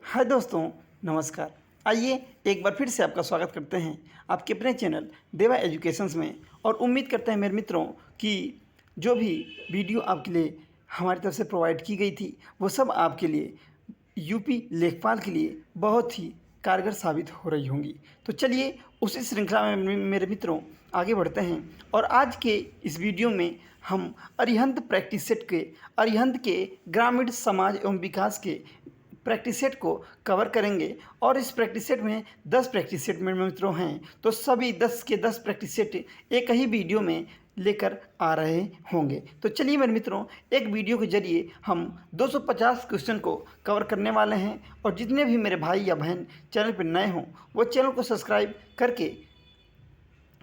हाय दोस्तों, नमस्कार। आइए एक बार फिर से आपका स्वागत करते हैं आपके अपने चैनल देवा एजुकेशंस में। और उम्मीद करते हैं मेरे मित्रों कि जो भी वीडियो आपके लिए हमारी तरफ से प्रोवाइड की गई थी वो सब आपके लिए यूपी लेखपाल के लिए बहुत ही कारगर साबित हो रही होंगी। तो चलिए उसी श्रृंखला में मेरे मित्रों आगे बढ़ते हैं। और आज के इस वीडियो में हम अरिहंत के ग्रामीण समाज एवं विकास के प्रैक्टिस सेट को कवर करेंगे। और इस प्रैक्टिस सेट में 10 प्रैक्टिस सेट मेरे मित्रों हैं, तो सभी 10 के 10 प्रैक्टिस सेट एक ही वीडियो में लेकर आ रहे होंगे। तो चलिए मेरे मित्रों, एक वीडियो के जरिए हम 250 क्वेश्चन को कवर करने वाले हैं। और जितने भी मेरे भाई या बहन चैनल पर नए हों वो चैनल को सब्सक्राइब करके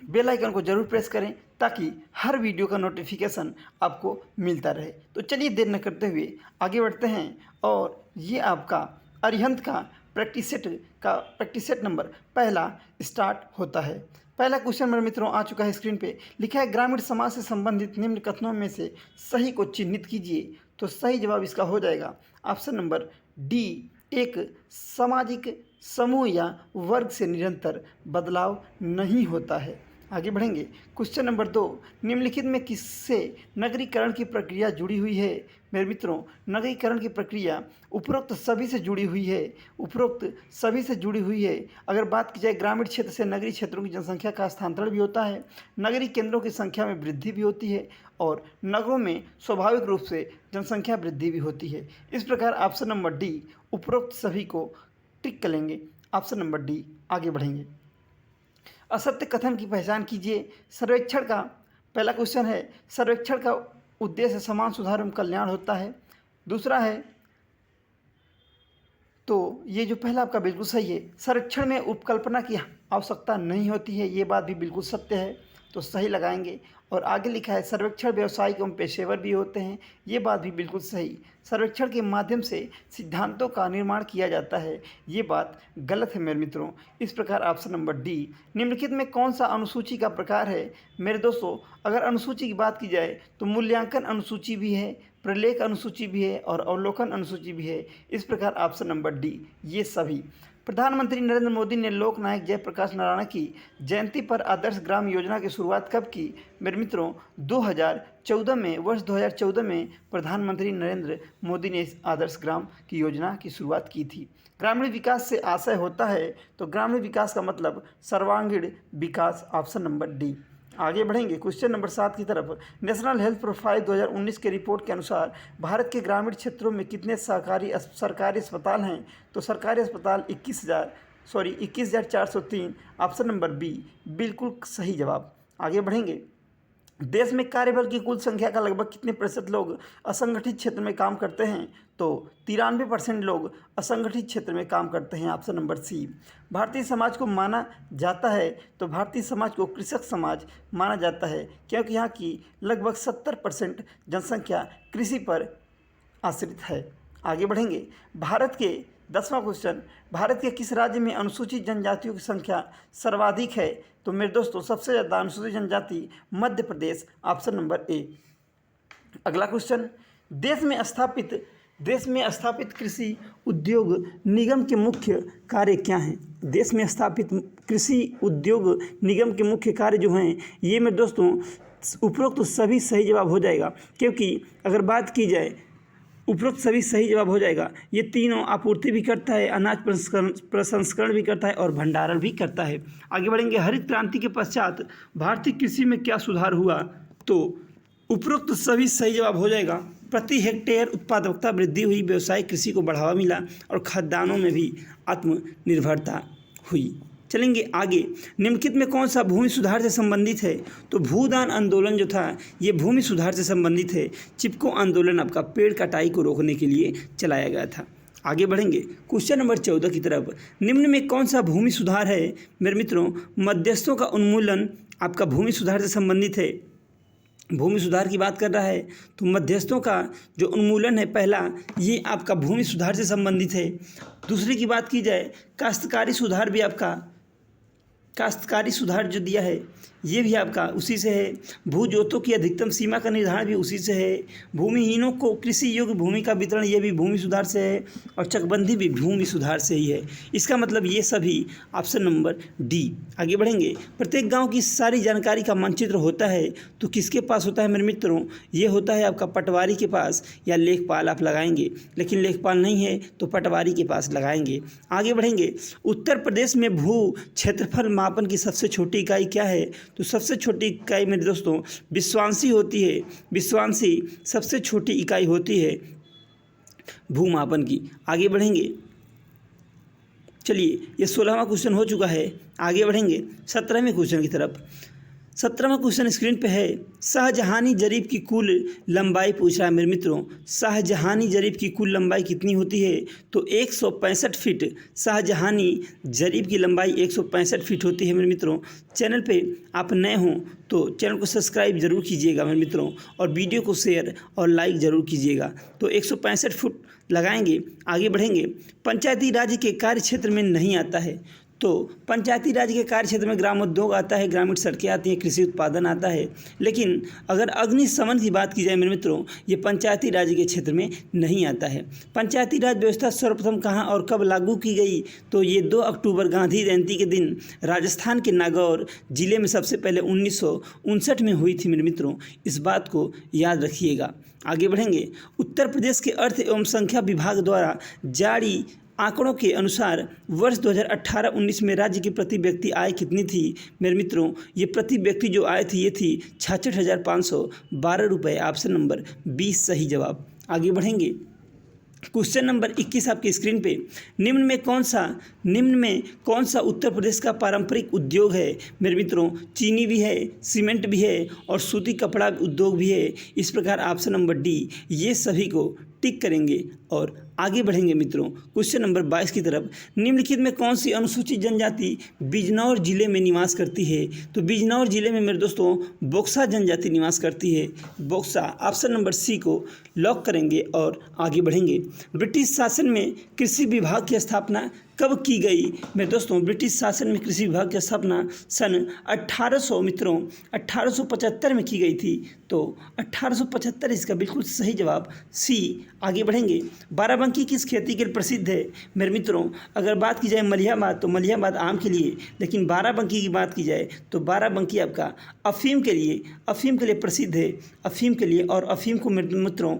बेल आइकन को जरूर प्रेस करें ताकि हर वीडियो का नोटिफिकेशन आपको मिलता रहे। तो चलिए देर न करते हुए आगे बढ़ते हैं। और ये आपका अरिहंत का प्रैक्टिस सेट नंबर पहला स्टार्ट होता है। पहला क्वेश्चन मेरे मित्रों आ चुका है स्क्रीन पे। लिखा है ग्रामीण समाज से संबंधित निम्न कथनों में से सही को चिन्हित कीजिए। तो सही जवाब इसका हो जाएगा ऑप्शन नंबर डी, एक सामाजिक समूह या वर्ग से निरंतर बदलाव नहीं होता है। आगे बढ़ेंगे। क्वेश्चन नंबर 2, निम्नलिखित में किससे नगरीकरण की प्रक्रिया जुड़ी हुई है। मेरे मित्रों, नगरीकरण की प्रक्रिया उपरोक्त सभी से जुड़ी हुई है। अगर बात की जाए ग्रामीण क्षेत्र से नगरीय क्षेत्रों की जनसंख्या का स्थानांतरण भी होता है, नगरीय केंद्रों की संख्या में वृद्धि भी होती है और नगरों में स्वाभाविक रूप से जनसंख्या वृद्धि भी होती है। इस प्रकार ऑप्शन नंबर डी उपरोक्त सभी को टिक करेंगे। ऑप्शन नंबर डी आगे बढ़ेंगे। असत्य कथन की पहचान कीजिए। सर्वेक्षण का पहला क्वेश्चन है, सर्वेक्षण का उद्देश्य समान सुधार एवं कल्याण होता है। दूसरा है, तो ये जो पहला आपका बिल्कुल सही है, सर्वेक्षण में उपकल्पना की आवश्यकता नहीं होती है, ये बात भी बिल्कुल सत्य है, तो सही लगाएंगे। और आगे लिखा है सर्वेक्षण व्यावसायिक एवं पेशेवर भी होते हैं, ये बात भी बिल्कुल सही। सर्वेक्षण के माध्यम से सिद्धांतों का निर्माण किया जाता है, ये बात गलत है मेरे मित्रों। इस प्रकार ऑप्शन नंबर डी, निम्नलिखित में कौन सा अनुसूची का प्रकार है। मेरे दोस्तों, अगर अनुसूची की बात की जाए तो मूल्यांकन अनुसूची भी है, प्रलेख अनुसूची भी है और अवलोकन अनुसूची भी है। इस प्रकार ऑप्शन नंबर डी ये सभी। प्रधानमंत्री नरेंद्र मोदी ने लोक नायक जयप्रकाश नारायण की जयंती पर आदर्श ग्राम योजना की शुरुआत कब की। मेरे मित्रों, 2014 में, वर्ष 2014 में प्रधानमंत्री नरेंद्र मोदी ने इस आदर्श ग्राम की योजना की शुरुआत की थी। ग्रामीण विकास से आशय होता है, तो ग्रामीण विकास का मतलब सर्वांगीण विकास। Option number D. आगे बढ़ेंगे क्वेश्चन नंबर 7 की तरफ। नेशनल हेल्थ प्रोफाइल 2019 के रिपोर्ट के अनुसार भारत के ग्रामीण क्षेत्रों में कितने सरकारी अस्पताल हैं। तो सरकारी अस्पताल 21,403। ऑप्शन नंबर बी बिल्कुल सही जवाब। आगे बढ़ेंगे। देश में कार्यबल की कुल संख्या का लगभग कितने प्रतिशत लोग असंगठित क्षेत्र में काम करते हैं। तो 93% लोग असंगठित क्षेत्र में काम करते हैं। Option number C. भारतीय समाज को माना जाता है, तो भारतीय समाज को कृषक समाज माना जाता है, क्योंकि यहाँ की लगभग 70% जनसंख्या कृषि पर आश्रित है। आगे बढ़ेंगे। भारत के 10वां क्वेश्चन, भारत के किस राज्य में अनुसूचित जनजातियों की संख्या सर्वाधिक है। तो मेरे दोस्तों, सबसे ज़्यादा अनुसूचित जनजाति Madhya Pradesh. Option number A. अगला क्वेश्चन, देश में स्थापित कृषि उद्योग निगम के मुख्य कार्य क्या हैं। देश में स्थापित कृषि उद्योग निगम के मुख्य कार्य जो हैं, ये मेरे दोस्तों उपरोक्त तो सभी सही जवाब हो जाएगा, क्योंकि अगर बात की जाए उपरोक्त सभी सही जवाब हो जाएगा। ये तीनों आपूर्ति भी करता है, अनाज प्रसंस्करण भी करता है और भंडारण भी करता है। आगे बढ़ेंगे। हरित क्रांति के पश्चात भारतीय कृषि में क्या सुधार हुआ। तो उपरोक्त सभी सही जवाब हो जाएगा। प्रति हेक्टेयर उत्पादकता वृद्धि हुई, व्यवसायिक कृषि को बढ़ावा मिला और खाद्यान्नों में भी आत्मनिर्भरता हुई। चलेंगे आगे। निम्नलिखित में कौन सा भूमि सुधार से संबंधित है। तो भूदान आंदोलन जो था ये भूमि सुधार से संबंधित है। चिपको आंदोलन आपका पेड़ कटाई को रोकने के लिए चलाया गया था। आगे बढ़ेंगे क्वेश्चन नंबर 14 की तरफ। निम्न में कौन सा भूमि सुधार है। मेरे मित्रों, मध्यस्थों का उन्मूलन आपका भूमि सुधार से संबंधित है। भूमि सुधार की बात कर रहा है तो मध्यस्थों का जो उन्मूलन है पहला, ये आपका भूमि सुधार से संबंधित है। दूसरी की बात की जाए काश्तकारी सुधार भी आपका काश्तकारी सुधार जो दिया है ये भी आपका उसी से है। भू जोतों की अधिकतम सीमा का निर्धारण भी उसी से है। भूमिहीनों को कृषि योग्य भूमि का वितरण ये भी भूमि सुधार से है। और चकबंदी भी भूमि सुधार से ही है। इसका मतलब ये सभी ऑप्शन नंबर डी। आगे बढ़ेंगे। प्रत्येक गांव की सारी जानकारी का मानचित्र होता है तो किसके पास होता है मेरे मित्रों? ये होता है आपका पटवारी के पास या लेखपाल आप लगाएंगे, लेकिन लेखपाल नहीं है तो पटवारी के पास लगाएंगे। आगे बढ़ेंगे। उत्तर प्रदेश में भू क्षेत्रफल मापन की सबसे छोटी इकाई क्या है? तो सबसे छोटी इकाई मेरे दोस्तों विश्वांशी होती है। विश्वांशी सबसे छोटी इकाई होती है भूमापन की। आगे बढ़ेंगे। चलिए ये 16वां क्वेश्चन हो चुका है। आगे बढ़ेंगे 17वें क्वेश्चन की तरफ। 17वां क्वेश्चन स्क्रीन पे है। शाहजहानी जरीब की कुल लंबाई पूछ रहा है मेरे मित्रों। शाहजहानी जरीब की कुल लंबाई कितनी होती है? तो 165 फीट शाहजहानी जरीब की लंबाई 165 फीट होती है मेरे मित्रों। चैनल पे आप नए हों तो चैनल को सब्सक्राइब जरूर कीजिएगा मेरे मित्रों, और वीडियो को शेयर और लाइक ज़रूर कीजिएगा। तो 165 फुट लगाएंगे। आगे बढ़ेंगे। पंचायती राज के कार्य क्षेत्र में नहीं आता है। तो पंचायती राज के कार्य क्षेत्र में ग्राम उद्योग आता है, ग्रामीण सड़कें आती हैं, कृषि उत्पादन आता है। लेकिन अगर अग्निशमन की बात की जाए मेरे मित्रों, ये पंचायती राज के क्षेत्र में नहीं आता है। पंचायती राज व्यवस्था सर्वप्रथम कहाँ और कब लागू की गई? तो ये 2 अक्टूबर गांधी जयंती के दिन राजस्थान के नागौर जिले में सबसे पहले 1959 में हुई थी मेरे मित्रों। इस बात को याद रखिएगा। आगे बढ़ेंगे। उत्तर प्रदेश के अर्थ एवं संख्या विभाग द्वारा जारी आंकड़ों के अनुसार वर्ष 2018-19 में राज्य की प्रति व्यक्ति आय कितनी थी मेरे मित्रों? ये प्रति व्यक्ति जो आय थी ये थी 66,512 रुपये। ऑप्शन नंबर 20 सही जवाब। आगे बढ़ेंगे। क्वेश्चन नंबर 21 आपकी स्क्रीन पे। निम्न में कौन सा उत्तर प्रदेश का पारंपरिक उद्योग है मेरे मित्रों? चीनी भी है, सीमेंट भी है और सूती कपड़ा उद्योग भी है। इस प्रकार ऑप्शन नंबर डी ये सभी को टिक करेंगे और आगे बढ़ेंगे मित्रों क्वेश्चन नंबर 22 की तरफ। निम्नलिखित में कौन सी अनुसूचित जनजाति बिजनौर जिले में निवास करती है? तो बिजनौर जिले में मेरे दोस्तों बोक्सा जनजाति निवास करती है। बोक्सा ऑप्शन नंबर सी को लॉक करेंगे और आगे बढ़ेंगे। ब्रिटिश शासन में कृषि विभाग की स्थापना कब की गई मेरे दोस्तों? ब्रिटिश शासन में कृषि विभाग की स्थापना सन 1875 में की गई थी। तो 1875 इसका बिल्कुल सही जवाब सी। आगे बढ़ेंगे। बाराबंकी किस खेती के लिए प्रसिद्ध है मेरे मित्रों? अगर बात की जाए मलिहाबाद तो मलिहाबाद आम के लिए, लेकिन बाराबंकी की बात की जाए तो बाराबंकी आपका अफीम के लिए प्रसिद्ध है। अफीम के लिए, और अफीम को मेरे मित्रों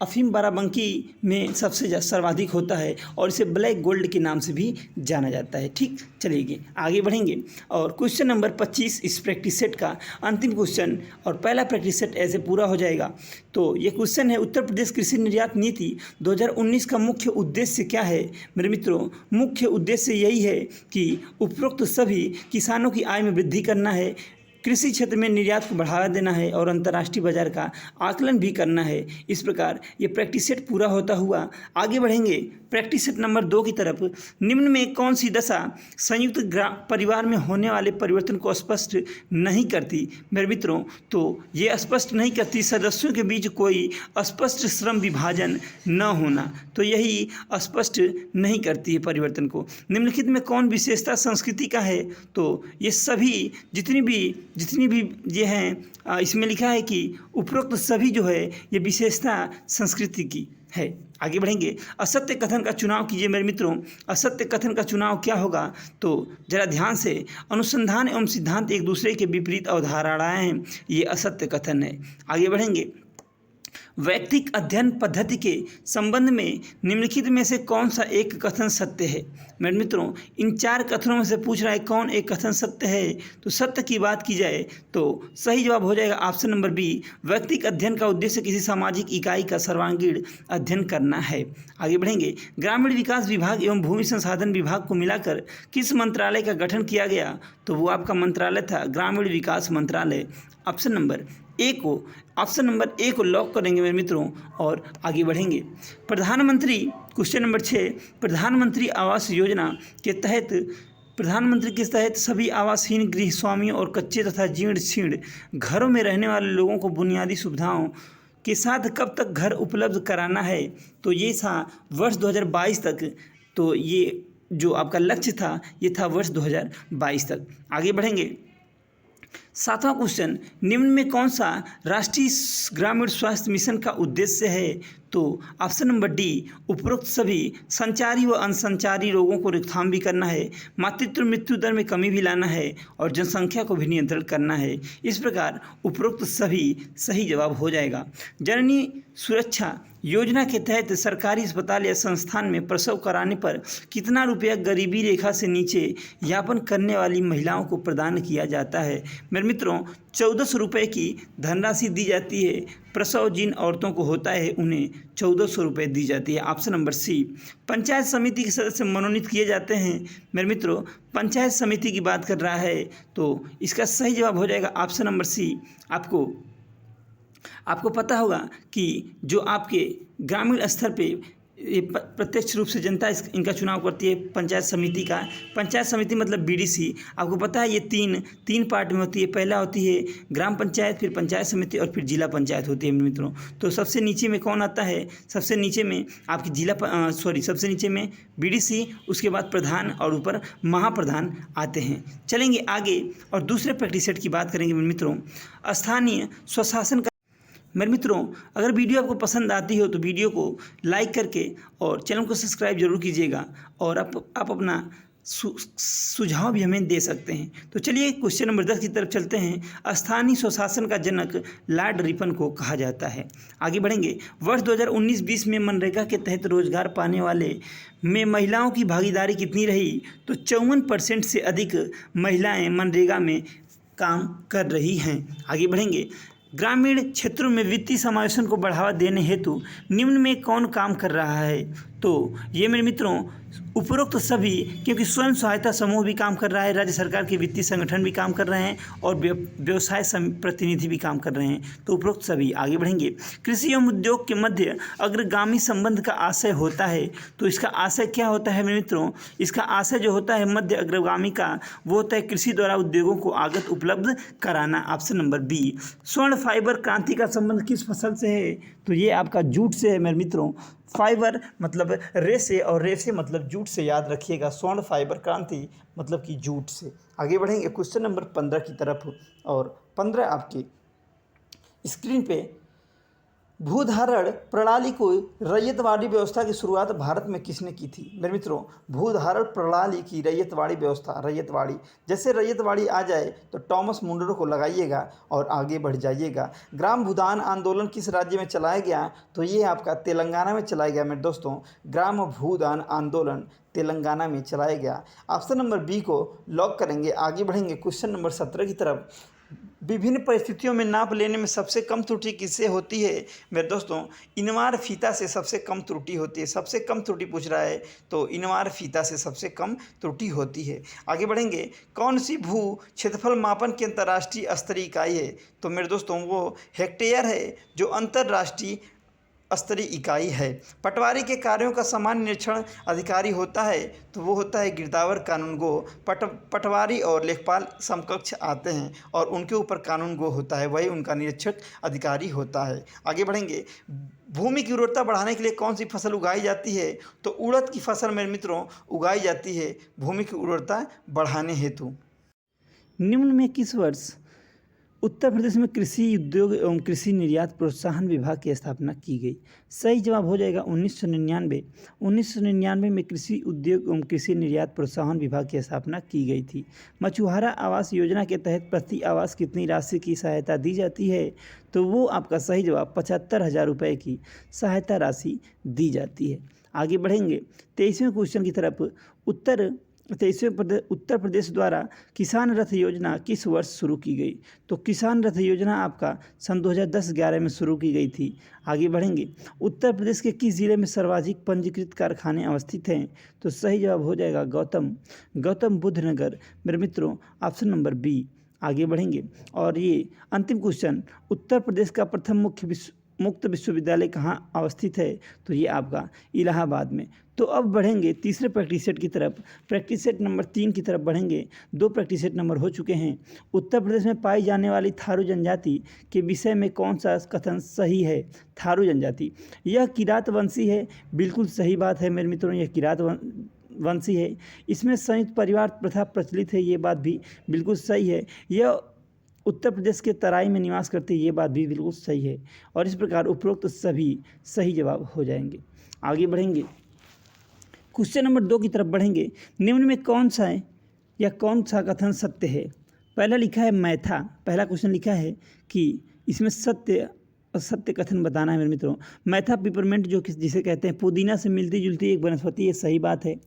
अफीम बाराबंकी में सबसे सर्वाधिक होता है और इसे ब्लैक गोल्ड के नाम से भी जाना जाता है। ठीक, चलिए आगे बढ़ेंगे। और क्वेश्चन नंबर 25 इस प्रैक्टिस सेट का अंतिम क्वेश्चन और पहला प्रैक्टिस सेट ऐसे पूरा हो जाएगा। तो ये क्वेश्चन है, उत्तर प्रदेश कृषि निर्यात नीति 2019 का मुख्य उद्देश्य क्या है मेरे मित्रों? मुख्य उद्देश्य यही है कि उपरोक्त सभी किसानों की आय में वृद्धि करना है, कृषि क्षेत्र में निर्यात को बढ़ावा देना है और अंतर्राष्ट्रीय बाजार का आकलन भी करना है। इस प्रकार ये प्रैक्टिस सेट पूरा होता हुआ आगे बढ़ेंगे प्रैक्टिस सेट नंबर 2 की तरफ। निम्न में कौन सी दशा संयुक्त परिवार में होने वाले परिवर्तन को स्पष्ट नहीं करती मेरे मित्रों? तो ये स्पष्ट नहीं करती सदस्यों के बीच कोई स्पष्ट श्रम विभाजन न होना, तो यही स्पष्ट नहीं करती है परिवर्तन को। निम्नलिखित में कौन विशेषता संस्कृति का है? तो ये सभी जितनी भी ये हैं इसमें लिखा है कि उपरोक्त सभी जो है ये विशेषता संस्कृति की है। आगे बढ़ेंगे। असत्य कथन का चुनाव कीजिए मेरे मित्रों। असत्य कथन का चुनाव क्या होगा? तो जरा ध्यान से, अनुसंधान एवं सिद्धांत एक दूसरे के विपरीत अवधारणाएं हैं, ये असत्य कथन है। आगे बढ़ेंगे। वैयक्तिक अध्ययन पद्धति के संबंध में निम्नलिखित में से कौन सा एक कथन सत्य है मेरे मित्रों? इन 4 कथनों में से पूछ रहा है कौन एक कथन सत्य है। तो सत्य की बात की जाए तो सही जवाब हो जाएगा ऑप्शन नंबर बी। वैयक्तिक अध्ययन का उद्देश्य किसी सामाजिक इकाई का सर्वांगीण अध्ययन करना है। आगे बढ़ेंगे। ग्रामीण विकास विभाग एवं भूमि संसाधन विभाग को मिलाकर किस मंत्रालय का गठन किया गया? तो वो आपका मंत्रालय था ग्रामीण विकास मंत्रालय। ऑप्शन नंबर ए को लॉक करेंगे मेरे मित्रों और आगे बढ़ेंगे। प्रधानमंत्री क्वेश्चन नंबर 6, प्रधानमंत्री आवास योजना के तहत सभी आवासहीन गृह स्वामियों और कच्चे तथा जीर्ण शीर्ण घरों में रहने वाले लोगों को बुनियादी सुविधाओं के साथ कब तक घर उपलब्ध कराना है, तो ये था वर्ष 2022 तक। तो ये जो आपका लक्ष्य था ये था वर्ष 2022 तक। आगे बढ़ेंगे। 7वां क्वेश्चन, निम्न में कौन सा राष्ट्रीय ग्रामीण स्वास्थ्य मिशन का उद्देश्य है, तो ऑप्शन नंबर डी, उपरोक्त सभी संचारी व अनसंचारी रोगों को रोकथाम भी करना है, मातृत्व मृत्यु दर में कमी भी लाना है और जनसंख्या को भी नियंत्रण करना है। इस प्रकार उपरोक्त सभी सही जवाब हो जाएगा। जननी सुरक्षा योजना के तहत सरकारी अस्पताल या संस्थान में प्रसव कराने पर कितना रुपया गरीबी रेखा से नीचे यापन करने वाली महिलाओं को प्रदान किया जाता है। मेरे मित्रों, 1400 रुपये की धनराशि दी जाती है। प्रसव जिन औरतों को होता है उन्हें 1400 रुपये दी जाती है। ऑप्शन नंबर सी। पंचायत समिति के सदस्य मनोनीत किए जाते हैं। मेरे मित्रों, पंचायत समिति की बात कर रहा है तो इसका सही जवाब हो जाएगा ऑप्शन नंबर सी। आपको पता होगा कि जो आपके ग्रामीण स्तर पे ये प्रत्यक्ष रूप से जनता इनका चुनाव करती है पंचायत समिति का। पंचायत समिति मतलब बीडीसी। आपको पता है ये तीन पार्ट में होती है। पहला होती है ग्राम पंचायत, फिर पंचायत समिति और फिर जिला पंचायत होती है मित्रों। तो सबसे नीचे में कौन आता है? सबसे नीचे में आपकी सबसे नीचे में बीडीसी, उसके बाद प्रधान और ऊपर महाप्रधान आते हैं। चलेंगे आगे और दूसरे प्रैक्टिस सेट की बात करेंगे मित्रों। स्थानीय स्वशासन। मेरे मित्रों, अगर वीडियो आपको पसंद आती हो तो वीडियो को लाइक करके और चैनल को सब्सक्राइब जरूर कीजिएगा और आप अपना सुझाव भी हमें दे सकते हैं। तो चलिए क्वेश्चन नंबर 10 की तरफ चलते हैं। स्थानीय स्वशासन का जनक लॉर्ड रिपन को कहा जाता है। आगे बढ़ेंगे। वर्ष 2019-20 में मनरेगा के तहत रोजगार पाने वाले में महिलाओं की भागीदारी कितनी रही, तो 54% से अधिक महिलाएं मनरेगा में काम कर रही हैं। आगे बढ़ेंगे। ग्रामीण क्षेत्रों में वित्तीय समावेशन को बढ़ावा देने हेतु निम्न में कौन काम कर रहा है, तो ये मेरे मित्रों उपरोक्त सभी, क्योंकि स्वयं सहायता समूह भी काम कर रहा है, राज्य सरकार के वित्तीय संगठन भी काम कर रहे हैं और व्यवसाय प्रतिनिधि भी काम कर रहे हैं, तो उपरोक्त सभी। आगे बढ़ेंगे। कृषि एवं उद्योग के मध्य अग्रगामी संबंध का आशय होता है, तो इसका आशय क्या होता है मेरे मित्रों? इसका आशय जो होता है मध्य अग्रगामी का, वो होता है कृषि द्वारा उद्योगों को आगत उपलब्ध कराना। Option number B. स्वर्ण फाइबर क्रांति का संबंध किस फसल से है, तो ये आपका जूट से है मेरे मित्रों। फाइबर मतलब रेशे और रेशे मतलब जूट से, याद रखिएगा। स्वर्ण फाइबर क्रांति मतलब कि जूट से। आगे बढ़ेंगे क्वेश्चन नंबर 15 की तरफ। और 15 आपकी स्क्रीन पे, भूधारण प्रणाली को रैयतवाड़ी व्यवस्था की शुरुआत भारत में किसने की थी? मेरे मित्रों, भूधारण प्रणाली की रैयतवाड़ी व्यवस्था, रैयतवाड़ी जैसे रैयतवाड़ी आ जाए तो टॉमस मुंडरो को लगाइएगा और आगे बढ़ जाइएगा। ग्राम भूदान आंदोलन किस राज्य में चलाया गया, तो ये आपका तेलंगाना में चलाया गया मेरे दोस्तों। ग्राम भूदान आंदोलन तेलंगाना में चलाया गया। ऑप्शन नंबर बी को लॉक करेंगे। आगे बढ़ेंगे क्वेश्चन नंबर 17 की तरफ। विभिन्न परिस्थितियों में नाप लेने में सबसे कम त्रुटि किससे होती है? मेरे दोस्तों, इनवार फीता से सबसे कम त्रुटि होती है। सबसे कम त्रुटि पूछ रहा है तो इनवार फीता से सबसे कम त्रुटि होती है। आगे बढ़ेंगे। कौन सी भू क्षेत्रफल मापन की अंतर्राष्ट्रीय स्तरीय इकाई है, तो मेरे दोस्तों वो हेक्टेयर है, जो अंतर्राष्ट्रीय स्तरीय इकाई है। पटवारी के कार्यों का सामान्य निरीक्षण अधिकारी होता है, तो वो होता है गिरदावर कानूनगो। पटवारी और लेखपाल समकक्ष आते हैं और उनके ऊपर कानूनगो होता है, वही उनका निरीक्षक अधिकारी होता है। आगे बढ़ेंगे। भूमि की उर्वरता बढ़ाने के लिए कौन सी फसल उगाई जाती है, तो उड़द की फसल मेरे मित्रों उगाई जाती है भूमि की उर्वरता बढ़ाने हेतु। निम्न में किस वर्ष उत्तर प्रदेश में कृषि उद्योग एवं कृषि निर्यात प्रोत्साहन विभाग की स्थापना की गई? सही जवाब हो जाएगा 1999। 1999 में कृषि उद्योग एवं कृषि निर्यात प्रोत्साहन विभाग की स्थापना की गई थी। मछुआरा आवास योजना के तहत प्रति आवास कितनी राशि की सहायता दी जाती है, तो वो आपका सही जवाब 75,000 रुपये की सहायता राशि दी जाती है। आगे बढ़ेंगे 23वें क्वेश्चन की तरफ। उत्तर प्रदेश द्वारा किसान रथ योजना किस वर्ष शुरू की गई, तो किसान रथ योजना आपका सन 2010-11 में शुरू की गई थी। आगे बढ़ेंगे। उत्तर प्रदेश के किस जिले में सर्वाधिक पंजीकृत कारखाने अवस्थित हैं, तो सही जवाब हो जाएगा गौतम बुद्ध नगर मेरे मित्रों। Option number B. आगे बढ़ेंगे और ये अंतिम क्वेश्चन। उत्तर प्रदेश का प्रथम मुक्त विश्वविद्यालय कहाँ अवस्थित है? तो ये आपका इलाहाबाद में। तो अब बढ़ेंगे तीसरे प्रैक्टिस सेट की तरफ। प्रैक्टिस सेट नंबर 3 की तरफ बढ़ेंगे। 2 प्रैक्टिस सेट नंबर हो चुके हैं। उत्तर प्रदेश में पाई जाने वाली थारू जनजाति के विषय में कौन सा कथन सही है? थारू जनजाति यह किरात वंशी है। बिल्कुल सही बात है मेरे मित्रों, यह किरात वंशी है। इसमें संयुक्त परिवार प्रथा प्रचलित है, ये बात भी बिल्कुल सही है। यह उत्तर प्रदेश के तराई में निवास करते हैं, ये बात भी बिल्कुल सही है। और इस प्रकार उपरोक्त सभी सही जवाब हो जाएंगे। आगे बढ़ेंगे, क्वेश्चन नंबर 2 की तरफ बढ़ेंगे। निम्न में कौन सा है या कौन सा कथन सत्य है? पहला लिखा है मैथा, पहला क्वेश्चन लिखा है कि इसमें सत्य असत्य कथन बताना है मेरे मित्रों। मैथा पिपरमेंट जो जिसे कहते हैं पुदीना से मिलती जुलती एक वनस्पति, ये सही बात है।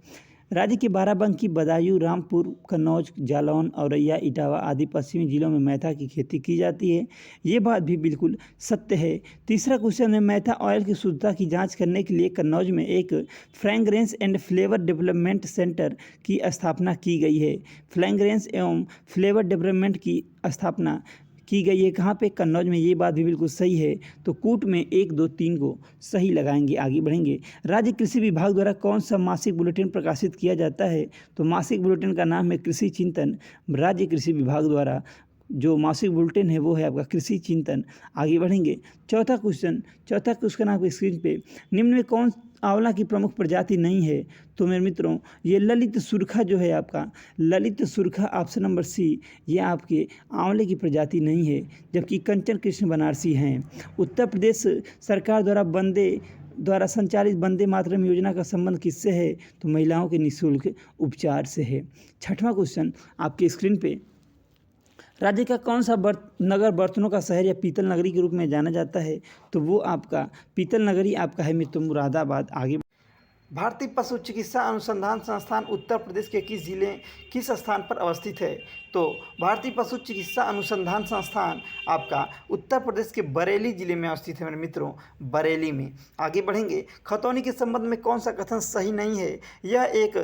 राज्य के बाराबंकी, बदायूं, रामपुर, कन्नौज, जालौन, औरैया, इटावा आदि पश्चिमी जिलों में मैथा की खेती की जाती है, ये बात भी बिल्कुल सत्य है। तीसरा क्वेश्चन है मैथा ऑयल की शुद्धता की जांच करने के लिए कन्नौज में एक fragrance and flavour development centre की स्थापना की गई है। फ्रेग्रेंस एवं फ्लेवर डेवलपमेंट की स्थापना की गई है कहाँ पे? कन्नौज में, ये बात भी बिल्कुल सही है। तो कूट में 1, 2, 3 को सही लगाएंगे। आगे बढ़ेंगे, राज्य कृषि विभाग द्वारा कौन सा मासिक बुलेटिन प्रकाशित किया जाता है? तो मासिक बुलेटिन का नाम है कृषि चिंतन। राज्य कृषि विभाग द्वारा जो मासिक बुलेटिन है वो है आपका कृषि चिंतन। आगे बढ़ेंगे, चौथा क्वेश्चन आपके स्क्रीन पे, निम्न में कौन आंवला की प्रमुख प्रजाति नहीं है? तो मेरे मित्रों ये ललित सुरखा जो है आपका, ललित सुरखा ऑप्शन नंबर सी, ये आपके आंवले की प्रजाति नहीं है, जबकि कंचन कृष्ण बनारसी हैं। उत्तर प्रदेश सरकार द्वारा संचालित वंदे मातरम योजना का संबंध किससे है? तो महिलाओं के निःशुल्क उपचार से है। छठवां क्वेश्चन आपके स्क्रीन पे, राज्य का कौन सा नगर बर्तनों का शहर या पीतल नगरी के रूप में जाना जाता है? तो वो आपका पीतल नगरी आपका है मित्र मुरादाबाद। आगे, भारतीय पशु चिकित्सा अनुसंधान संस्थान उत्तर प्रदेश के किस स्थान पर अवस्थित है? तो भारतीय पशु चिकित्सा अनुसंधान संस्थान आपका उत्तर प्रदेश के बरेली जिले में अवस्थित है मेरे मित्रों, बरेली में। आगे बढ़ेंगे, खतौनी के संबंध में कौन सा कथन सही नहीं है? यह एक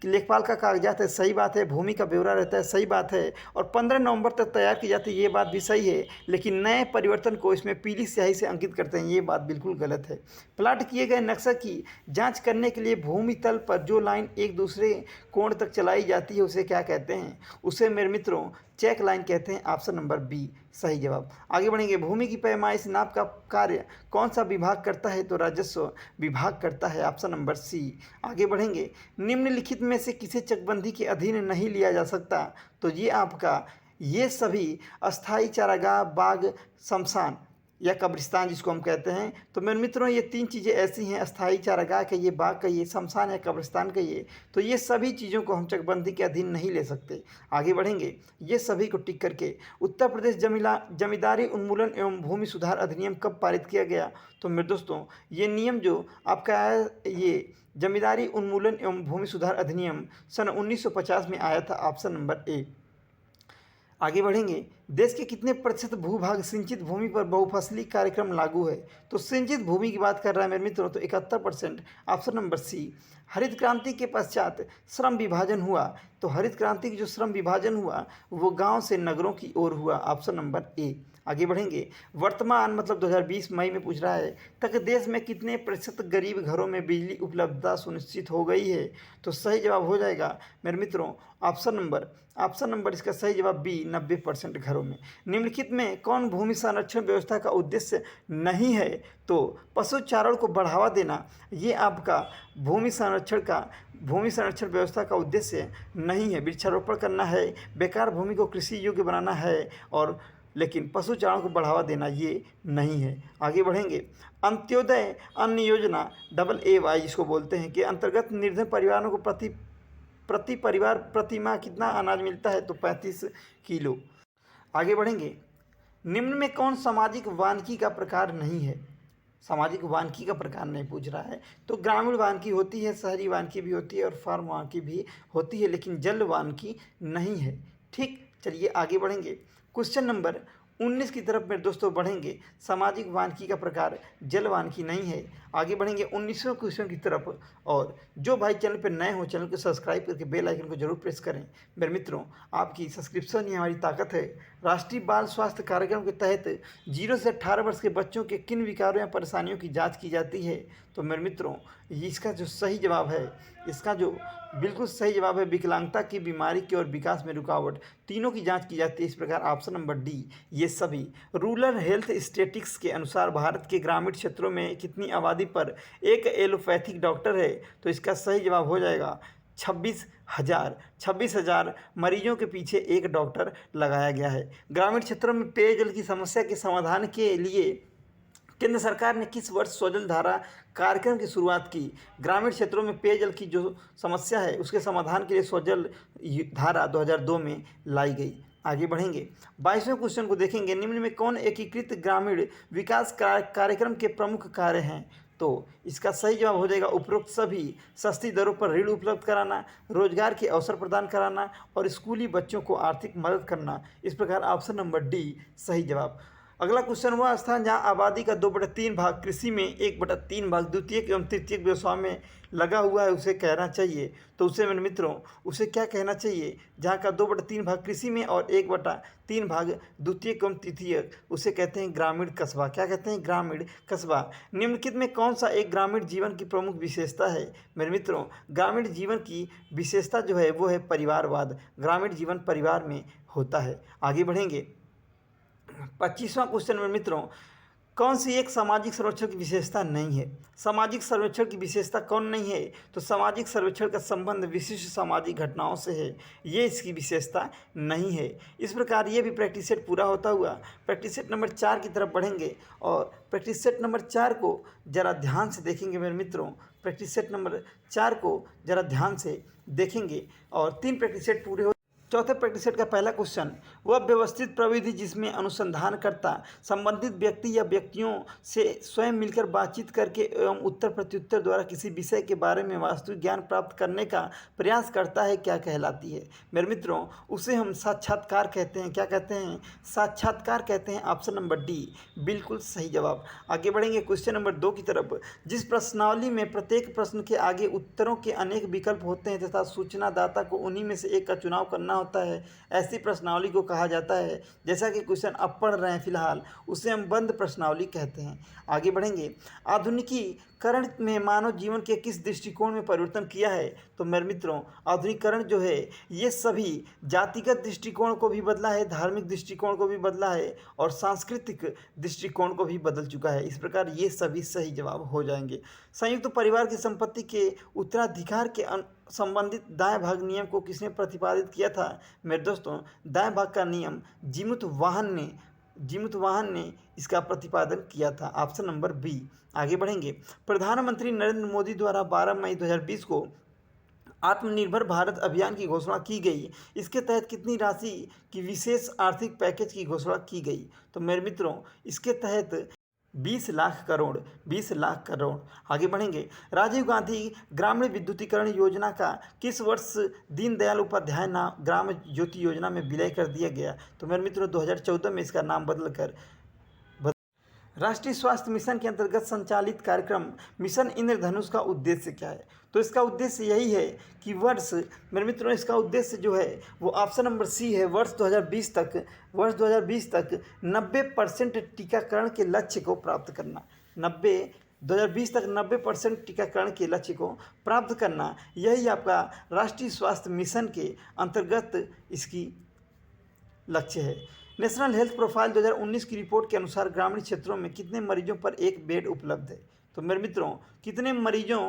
लेखपाल का कागजात है, सही बात है। भूमि का ब्यौरा रहता है, सही बात है। और 15 नवंबर तक तैयार की जाती है, ये बात भी सही है। लेकिन नए परिवर्तन को इसमें पीली स्याही से अंकित करते हैं, ये बात बिल्कुल गलत है। प्लाट किए गए नक्शा की जाँच करने के लिए भूमि तल पर जो लाइन एक दूसरे कोण तक चलाई जाती है उसे क्या कहते हैं? उसे मेरे मित्रों चेक लाइन कहते हैं। ऑप्शन नंबर बी सही जवाब। आगे बढ़ेंगे, भूमि की पैमाइश नाप का कार्य कौन सा विभाग करता है? तो राजस्व विभाग करता है। Option number C. आगे बढ़ेंगे, निम्नलिखित में से किसे चकबंदी के अधीन नहीं लिया जा सकता? तो ये सभी अस्थाई चारागाह, बाग, शमशान या कब्रिस्तान जिसको हम कहते हैं। तो मेरे मित्रों ये 3 चीज़ें ऐसी हैं, अस्थाई चारागाह कहिए, बाग कहिए, शमशान या कब्रिस्तान कहिए, तो ये सभी चीज़ों को हम चकबंदी के अधीन नहीं ले सकते। आगे बढ़ेंगे, ये सभी को टिक करके उत्तर प्रदेश जमींदारी उन्मूलन एवं भूमि सुधार अधिनियम कब पारित किया गया? तो मेरे दोस्तों ये नियम जो आपका है, ये जमींदारी उन्मूलन एवं भूमि सुधार अधिनियम सन 1950 में आया था। Option number A. आगे बढ़ेंगे, देश के कितने प्रतिशत भूभाग सिंचित भूमि पर बहुफसली कार्यक्रम लागू है? तो सिंचित भूमि की बात कर रहा है मेरे मित्रों, तो 71%। Option number C. हरित क्रांति के पश्चात श्रम विभाजन हुआ, तो हरित क्रांति की जो श्रम विभाजन हुआ वो गांव से नगरों की ओर हुआ। Option number A. आगे बढ़ेंगे, वर्तमान मतलब 2020 मई में पूछ रहा है तक देश में कितने प्रतिशत गरीब घरों में बिजली उपलब्धता सुनिश्चित हो गई है? तो सही जवाब हो जाएगा मेरे मित्रों ऑप्शन नंबर इसका सही जवाब बी, 90% घरों में। निम्नलिखित में कौन भूमि संरक्षण व्यवस्था का उद्देश्य नहीं है? तो पशु चारण को बढ़ावा देना, ये आपका भूमि संरक्षण व्यवस्था का उद्देश्य नहीं है। वृक्षारोपण करना है, बेकार भूमि को कृषि योग्य बनाना है, और लेकिन पशु चारण को बढ़ावा देना ये नहीं है। आगे बढ़ेंगे, अंत्योदय अन्न योजना AAY जिसको बोलते हैं, के अंतर्गत निर्धन परिवारों को प्रति परिवार प्रति माह कितना अनाज मिलता है? तो 35 किलो। आगे बढ़ेंगे, निम्न में कौन सामाजिक वानिकी का प्रकार नहीं है? सामाजिक वानिकी का प्रकार नहीं पूछ रहा है, तो ग्रामीण वानिकी होती है, शहरी वानिकी भी होती है और फार्म वानिकी भी होती है, लेकिन जल वानिकी नहीं है। ठीक, चलिए आगे बढ़ेंगे। क्वेश्चन नंबर 19 की तरफ मेरे दोस्तों बढ़ेंगे। सामाजिक वानिकी का प्रकार जल वानिकी नहीं है। आगे बढ़ेंगे 19वें क्वेश्चन की तरफ। और जो भाई चैनल पर नए हो, चैनल को सब्सक्राइब करके बेल आइकन को जरूर प्रेस करें। मेरे मित्रों, आपकी सब्सक्रिप्शन ही हमारी ताकत है। राष्ट्रीय बाल स्वास्थ्य कार्यक्रम के तहत 0 से 18 वर्ष के बच्चों के किन विकारों या परेशानियों की जाँच की जाती है? तो मेरे मित्रों, इसका जो सही जवाब है, इसका जो बिल्कुल सही जवाब है, विकलांगता की बीमारी की और विकास में रुकावट, तीनों की जांच की जाती है। इस प्रकार ऑप्शन नंबर डी ये सभी। रूरल हेल्थ स्टेटिस्टिक्स के अनुसार भारत के ग्रामीण क्षेत्रों में कितनी आबादी पर एक एलोपैथिक डॉक्टर है? तो इसका सही जवाब हो जाएगा 26,000। 26,000 मरीजों के पीछे एक डॉक्टर लगाया गया है। ग्रामीण क्षेत्रों में पेयजल की समस्या के समाधान के लिए केंद्र सरकार ने किस वर्ष स्वजल धारा कार्यक्रम की शुरुआत की? ग्रामीण क्षेत्रों में पेयजल की जो समस्या है उसके समाधान के लिए स्वजल धारा 2002 में लाई गई। आगे बढ़ेंगे, 22वें क्वेश्चन को देखेंगे। निम्न में कौन एकीकृत ग्रामीण विकास कार्यक्रम के प्रमुख कार्य हैं? तो इसका सही जवाब हो जाएगा उपरोक्त सभी। सस्ती दरों पर ऋण उपलब्ध कराना, रोजगार के अवसर प्रदान कराना और स्कूली बच्चों को आर्थिक मदद करना। इस प्रकार ऑप्शन नंबर डी सही जवाब। अगला क्वेश्चन, वह स्थान जहां आबादी का 2/3 भाग कृषि में, 1/3 भाग द्वितीयक एवं तृतीयक व्यवसाय में लगा हुआ है, उसे कहना चाहिए। तो उसे मेरे मित्रों, उसे क्या कहना चाहिए? जहां का 2/3 भाग कृषि में और 1/3 भाग द्वितीयक एवं तृतीयक, उसे कहते हैं ग्रामीण कस्बा। क्या कहते हैं? ग्रामीण कस्बा। निम्नलिखित में कौन सा एक ग्रामीण जीवन की प्रमुख विशेषता है? मेरे मित्रों, ग्रामीण जीवन की विशेषता जो है वो है परिवारवाद। ग्रामीण जीवन परिवार में होता है। आगे बढ़ेंगे, 25वां क्वेश्चन में मित्रों, कौन सी एक सामाजिक सर्वेक्षण की विशेषता नहीं है? सामाजिक सर्वेक्षण की विशेषता कौन नहीं है? तो सामाजिक सर्वेक्षण का संबंध विशिष्ट सामाजिक घटनाओं से है, ये इसकी विशेषता नहीं है। इस प्रकार ये भी प्रैक्टिस सेट पूरा होता हुआ प्रैक्टिस सेट नंबर 4 की तरफ बढ़ेंगे। और प्रैक्टिस सेट नंबर 4 को जरा ध्यान से देखेंगे मेरे मित्रों। प्रैक्टिस सेट नंबर 4 को जरा ध्यान से देखेंगे और 3 प्रैक्टिस सेट पूरे हो। चौथे प्रैक्टिस सेट का पहला क्वेश्चन, वह व्यवस्थित प्रविधि जिसमें अनुसंधानकर्ता संबंधित व्यक्ति या व्यक्तियों से स्वयं मिलकर बातचीत करके एवं उत्तर प्रत्युत्तर द्वारा किसी विषय के बारे में वास्तविक ज्ञान प्राप्त करने का प्रयास करता है, क्या कहलाती है? मेरे मित्रों, उसे हम साक्षात्कार कहते हैं। क्या कहते हैं? साक्षात्कार कहते हैं। ऑप्शन नंबर डी बिल्कुल सही जवाब। आगे बढ़ेंगे क्वेश्चन नंबर 2 की तरफ। जिस प्रश्नावली में प्रत्येक प्रश्न के आगे उत्तरों के अनेक विकल्प होते हैं तथा सूचनादाता को उन्हीं में से एक का चुनाव करना होता है, ऐसी प्रश्नावली को कहा जाता है। जैसा कि क्वेश्चन आप पढ़ रहे हैं फिलहाल, उसे हम बंद प्रश्नावली कहते हैं। आगे बढ़ेंगे, आधुनिकीकरण में मानव जीवन के किस दृष्टिकोण में परिवर्तन किया है? तो मेरे मित्रों, आधुनिकीकरण जो है ये सभी जातिगत दृष्टिकोण को भी बदला है, धार्मिक दृष्टिकोण को भी बदला है और सांस्कृतिक दृष्टिकोण को भी बदल चुका है। इस प्रकार ये सभी सही जवाब हो जाएंगे। संयुक्त परिवार की संपत्ति के उत्तराधिकार के संबंधित दाएं भाग नियम को किसने प्रतिपादित किया था? मेरे दोस्तों, दाएं भाग का नियम जिमुत वाहन ने इसका प्रतिपादन किया था। Option number B. आगे बढ़ेंगे, प्रधानमंत्री नरेंद्र मोदी द्वारा 12 मई 2020 को आत्मनिर्भर भारत अभियान की घोषणा की गई। इसके तहत कितनी राशि की विशेष आर्थिक पैकेज की घोषणा की गई? तो मेरे मित्रों, इसके तहत 20 लाख करोड़। 20 लाख करोड़। आगे बढ़ेंगे, राजीव गांधी ग्रामीण विद्युतीकरण योजना का किस वर्ष दीनदयाल उपाध्याय ग्राम ज्योति योजना में विलय कर दिया गया? तो मेरे मित्रों, 2014 में इसका नाम बदलकर राष्ट्रीय स्वास्थ्य मिशन के अंतर्गत संचालित कार्यक्रम मिशन इंद्रधनुष का उद्देश्य क्या है? तो इसका उद्देश्य यही है कि मेरे मित्रों, इसका उद्देश्य जो है वो ऑप्शन नंबर सी है, वर्ष 2020 तक 90% टीकाकरण के लक्ष्य को प्राप्त करना। 2020 तक 90% टीकाकरण के लक्ष्य को प्राप्त करना, यही आपका राष्ट्रीय स्वास्थ्य मिशन के अंतर्गत इसकी लक्ष्य है। नेशनल हेल्थ प्रोफाइल 2019 की रिपोर्ट के अनुसार ग्रामीण क्षेत्रों में कितने मरीजों पर एक बेड उपलब्ध है? तो मेरे मित्रों, कितने मरीजों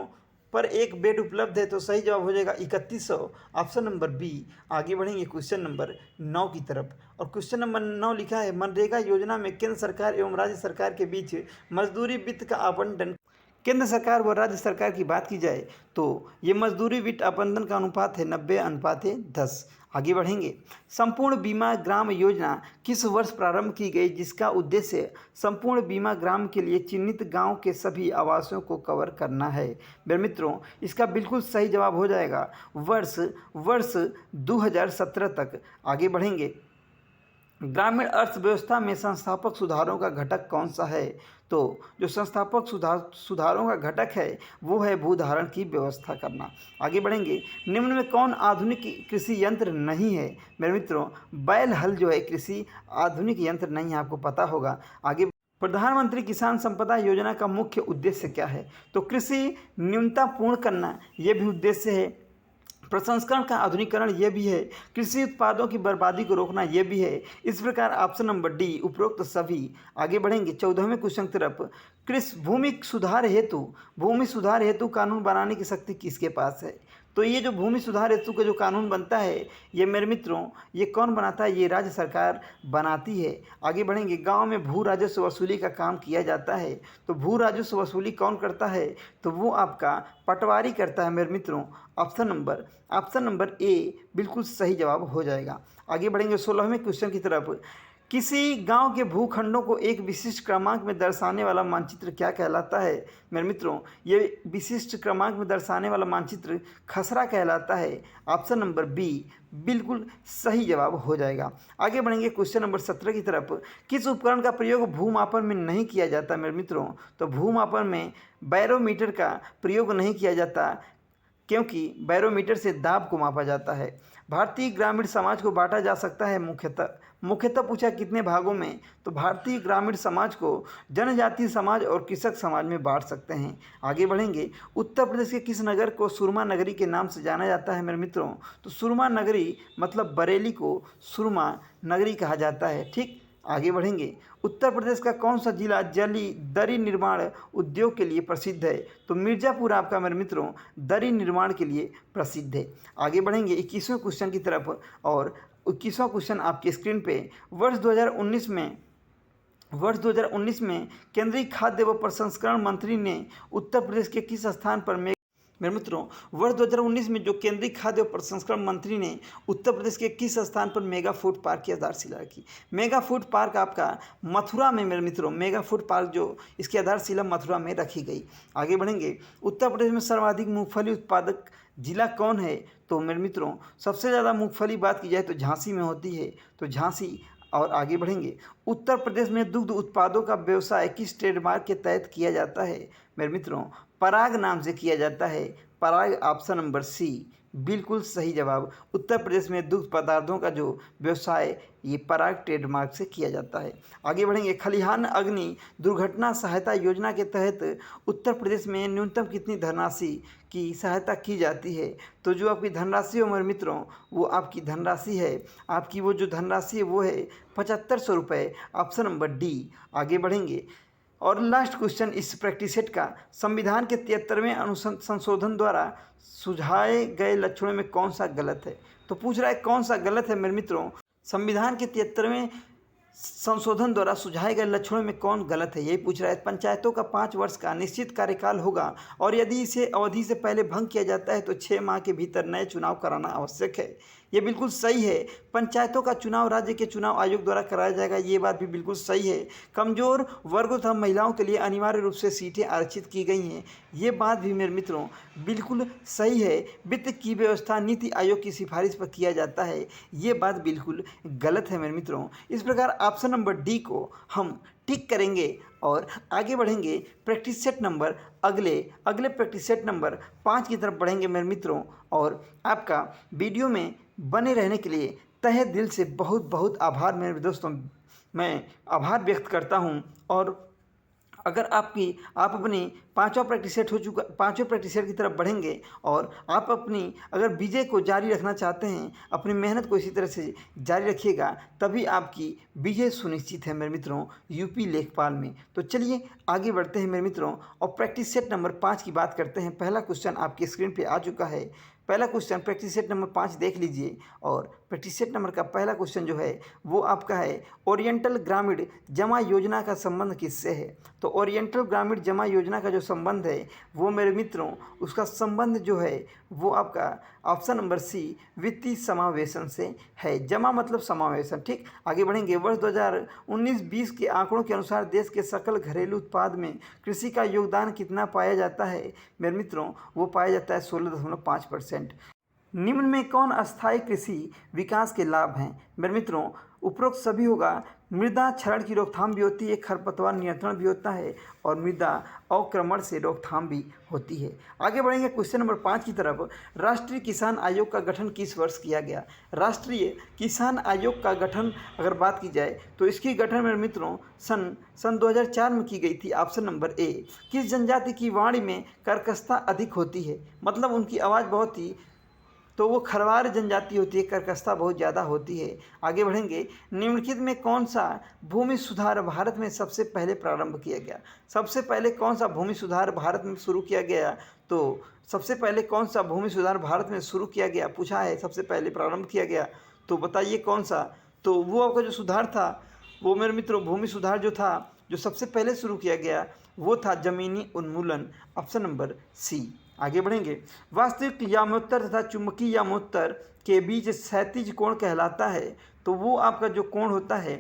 पर एक बेड उपलब्ध है? तो सही जवाब हो जाएगा 3100। Option number B. आगे बढ़ेंगे क्वेश्चन नंबर 9 की तरफ। और क्वेश्चन नंबर 9 लिखा है, मनरेगा योजना में केंद्र सरकार एवं राज्य सरकार के बीच मजदूरी वित्त का आवंटन, केंद्र सरकार व राज्य सरकार की बात की जाए तो ये मजदूरी वित्त आवंटन का अनुपात है 90:10। आगे बढ़ेंगे, संपूर्ण बीमा ग्राम योजना किस वर्ष प्रारंभ की गई, जिसका उद्देश्य संपूर्ण बीमा ग्राम के लिए चिन्हित गांव के सभी आवासों को कवर करना है? मेरे मित्रों, इसका बिल्कुल सही जवाब हो जाएगा वर्ष 2017 तक। आगे बढ़ेंगे, ग्रामीण अर्थव्यवस्था में संस्थापक सुधारों का घटक कौन सा है? तो जो संस्थापक सुधारों का घटक है वो है भूधारण की व्यवस्था करना। आगे बढ़ेंगे, निम्न में कौन आधुनिक कृषि यंत्र नहीं है? मेरे मित्रों, बैल हल जो है कृषि आधुनिक यंत्र नहीं है, आपको पता होगा। आगे, प्रधानमंत्री किसान संपदा योजना का मुख्य उद्देश्य क्या है? तो कृषि न्यूनता पूर्ण करना ये भी उद्देश्य है। प्रसंस्करण का आधुनिकीकरण ये भी है। कृषि उत्पादों की बर्बादी को रोकना ये भी है। इस प्रकार ऑप्शन नंबर डी उपरोक्त सभी। आगे बढ़ेंगे 14वें क्वेश्चन की तरफ। कृषि भूमि सुधार हेतु कानून बनाने की शक्ति किसके पास है? तो ये जो भूमि सुधार हेतु का जो कानून बनता है ये मेरे मित्रों ये कौन बनाता है? ये राज्य सरकार बनाती है। आगे बढ़ेंगे, गांव में भू राजस्व वसूली का काम किया जाता है। तो भू राजस्व वसूली कौन करता है? तो वो आपका पटवारी करता है मेरे मित्रों। ऑप्शन नंबर ए बिल्कुल सही जवाब हो जाएगा। आगे बढ़ेंगे 16वें क्वेश्चन की तरफ। किसी गांव के भूखंडों को एक विशिष्ट क्रमांक में दर्शाने वाला मानचित्र क्या कहलाता है? मेरे मित्रों, ये विशिष्ट क्रमांक में दर्शाने वाला मानचित्र खसरा कहलाता है। ऑप्शन नंबर बी बिल्कुल सही जवाब हो जाएगा। आगे बढ़ेंगे क्वेश्चन नंबर 17 की तरफ। किस उपकरण का प्रयोग भूमापन में नहीं किया जाता? मेरे मित्रों, तो भूमापन में बैरोमीटर का प्रयोग नहीं किया जाता, क्योंकि बैरोमीटर से दाब को मापा जाता है। भारतीय ग्रामीण समाज को बांटा जा सकता है मुख्यतः पूछा कितने भागों में? तो भारतीय ग्रामीण समाज को जनजातीय समाज और कृषक समाज में बांट सकते हैं। आगे बढ़ेंगे, उत्तर प्रदेश के किस नगर को सुरमा नगरी के नाम से जाना जाता है? मेरे मित्रों, तो सुरमा नगरी मतलब बरेली को सुरमा नगरी कहा जाता है। ठीक, आगे बढ़ेंगे, उत्तर प्रदेश का कौन सा जिला दरी निर्माण उद्योग के लिए प्रसिद्ध है? तो मिर्ज़ापुर आपका मेरे मित्रों दरी निर्माण के लिए प्रसिद्ध है। आगे बढ़ेंगे 21वें क्वेश्चन की तरफ, और 21वां क्वेश्चन आपकी स्क्रीन पे। वर्ष 2019 में केंद्रीय खाद्य व प्रसंस्करण मंत्री ने उत्तर प्रदेश के किस स्थान पर मेरे मित्रों, वर्ष 2019 में जो केंद्रीय खाद्य और प्रसंस्करण मंत्री ने उत्तर प्रदेश के किस स्थान पर मेगा फूड पार्क की आधारशिला रखी? मेगा फूड पार्क आपका मथुरा में मेरे मित्रों, मेगा फूड पार्क जो इसकी आधारशिला मथुरा में रखी गई। आगे बढ़ेंगे, उत्तर प्रदेश में सर्वाधिक मूंगफली उत्पादक जिला कौन है? तो मेरे मित्रों, सबसे ज़्यादा मूंगफली बात की जाए तो झांसी में होती है, तो झांसी। और आगे बढ़ेंगे, उत्तर प्रदेश में दुग्ध उत्पादों का व्यवसाय किस ट्रेडमार्क के तहत किया जाता है? मेरे मित्रों, पराग नाम से किया जाता है। पराग ऑप्शन नंबर सी बिल्कुल सही जवाब। उत्तर प्रदेश में दुग्ध पदार्थों का जो व्यवसाय ये पराग ट्रेडमार्क से किया जाता है। आगे बढ़ेंगे, खलिहान अग्नि दुर्घटना सहायता योजना के तहत उत्तर प्रदेश में न्यूनतम कितनी धनराशि की सहायता की जाती है? तो जो आपकी धनराशि हो मेरे मित्रों, वो आपकी धनराशि है, आपकी वो जो धनराशि है वो है 7500 रुपये। Option number D. आगे बढ़ेंगे, और लास्ट क्वेश्चन इस प्रैक्टिस सेट का, संविधान के 73वें संशोधन द्वारा सुझाए गए लक्षणों में कौन सा गलत है? तो पूछ रहा है कौन सा गलत है मेरे मित्रों। संविधान के 73वें संशोधन द्वारा सुझाए गए लक्षणों में कौन गलत है, यही पूछ रहा है। पंचायतों का 5 वर्ष का निश्चित कार्यकाल होगा और यदि इसे अवधि से पहले भंग किया जाता है तो 6 माह के भीतर नए चुनाव कराना आवश्यक है। ये बिल्कुल सही है। पंचायतों का चुनाव राज्य के चुनाव आयोग द्वारा कराया जाएगा, ये बात भी बिल्कुल सही है। कमजोर वर्गों तथा महिलाओं के लिए अनिवार्य रूप से सीटें आरक्षित की गई हैं, ये बात भी मेरे मित्रों बिल्कुल सही है। वित्त की व्यवस्था नीति आयोग की सिफारिश पर किया जाता है, ये बात बिल्कुल गलत है मेरे मित्रों। इस प्रकार ऑप्शन नंबर डी को हम टिक करेंगे और आगे बढ़ेंगे प्रैक्टिस सेट नंबर अगले प्रैक्टिस सेट नंबर 5 की तरफ बढ़ेंगे मेरे मित्रों। और आपका वीडियो में बने रहने के लिए तहे दिल से बहुत बहुत आभार मेरे दोस्तों, मैं आभार व्यक्त करता हूं। और अगर आप अपनी पांचवें प्रैक्टिस सेट की तरफ बढ़ेंगे और आप अपनी अगर विजय को जारी रखना चाहते हैं, अपनी मेहनत को इसी तरह से जारी रखिएगा, तभी आपकी विजय सुनिश्चित है मेरे मित्रों यूपी लेखपाल में। तो चलिए आगे बढ़ते हैं मेरे मित्रों और प्रैक्टिस सेट नंबर 5 की बात करते हैं। पहला क्वेश्चन आपकी स्क्रीन पर आ चुका है। पहला क्वेश्चन प्रैक्टिस सेट नंबर 5 देख लीजिए। और प्रैक्टिस सेट नंबर का पहला क्वेश्चन जो है वो आपका है, ओरिएंटल ग्रामीण जमा योजना का संबंध किससे है? तो ओरिएंटल ग्रामीण जमा योजना का जो संबंध है वो मेरे मित्रों, उसका संबंध जो है वो आपका ऑप्शन नंबर सी वित्तीय समावेशन से है। जमा मतलब समावेशन। ठीक, आगे बढ़ेंगे। वर्ष 2019-20 के आंकड़ों के अनुसार देश के सकल घरेलू उत्पाद में कृषि का योगदान कितना पाया जाता है? मेरे मित्रों, वो पाया जाता है 16.5%। निम्न में कौन अस्थायी कृषि विकास के लाभ हैं? मेरे मित्रों, उपरोक्त सभी होगा। मृदा क्षरण की रोकथाम भी होती है, खरपतवार नियंत्रण भी होता है और मृदा अवक्रमण से रोकथाम भी होती है। आगे बढ़ेंगे क्वेश्चन नंबर 5 की तरफ। राष्ट्रीय किसान आयोग का गठन किस वर्ष किया गया? राष्ट्रीय किसान आयोग का गठन अगर बात की जाए तो इसकी गठन मेरे मित्रों सन 2004 में की गई थी। Option number A. किस जनजाति की वाणी में कर्कशता अधिक होती है? मतलब उनकी आवाज़ बहुत ही, तो वो खरवार जनजाति होती है, कर्कशता बहुत ज़्यादा होती है। आगे बढ़ेंगे। निम्नलिखित में कौन सा भूमि सुधार भारत में सबसे पहले प्रारंभ किया गया? सबसे पहले कौन सा भूमि सुधार भारत में शुरू किया गया? तो सबसे पहले कौन सा भूमि सुधार भारत में शुरू किया गया पूछा है, सबसे पहले प्रारंभ किया गया, तो बताइए कौन सा? तो वो आपका जो सुधार था, वो मेरे मित्रों भूमि सुधार जो था, जो सबसे पहले शुरू किया गया, वो था जमीनी उन्मूलन। Option number C. आगे बढ़ेंगे। वास्तविक यामोत्तर तथा चुंबकीय यामोत्तर के बीच क्षैतिज कोण कहलाता है। तो वो आपका जो कोण होता है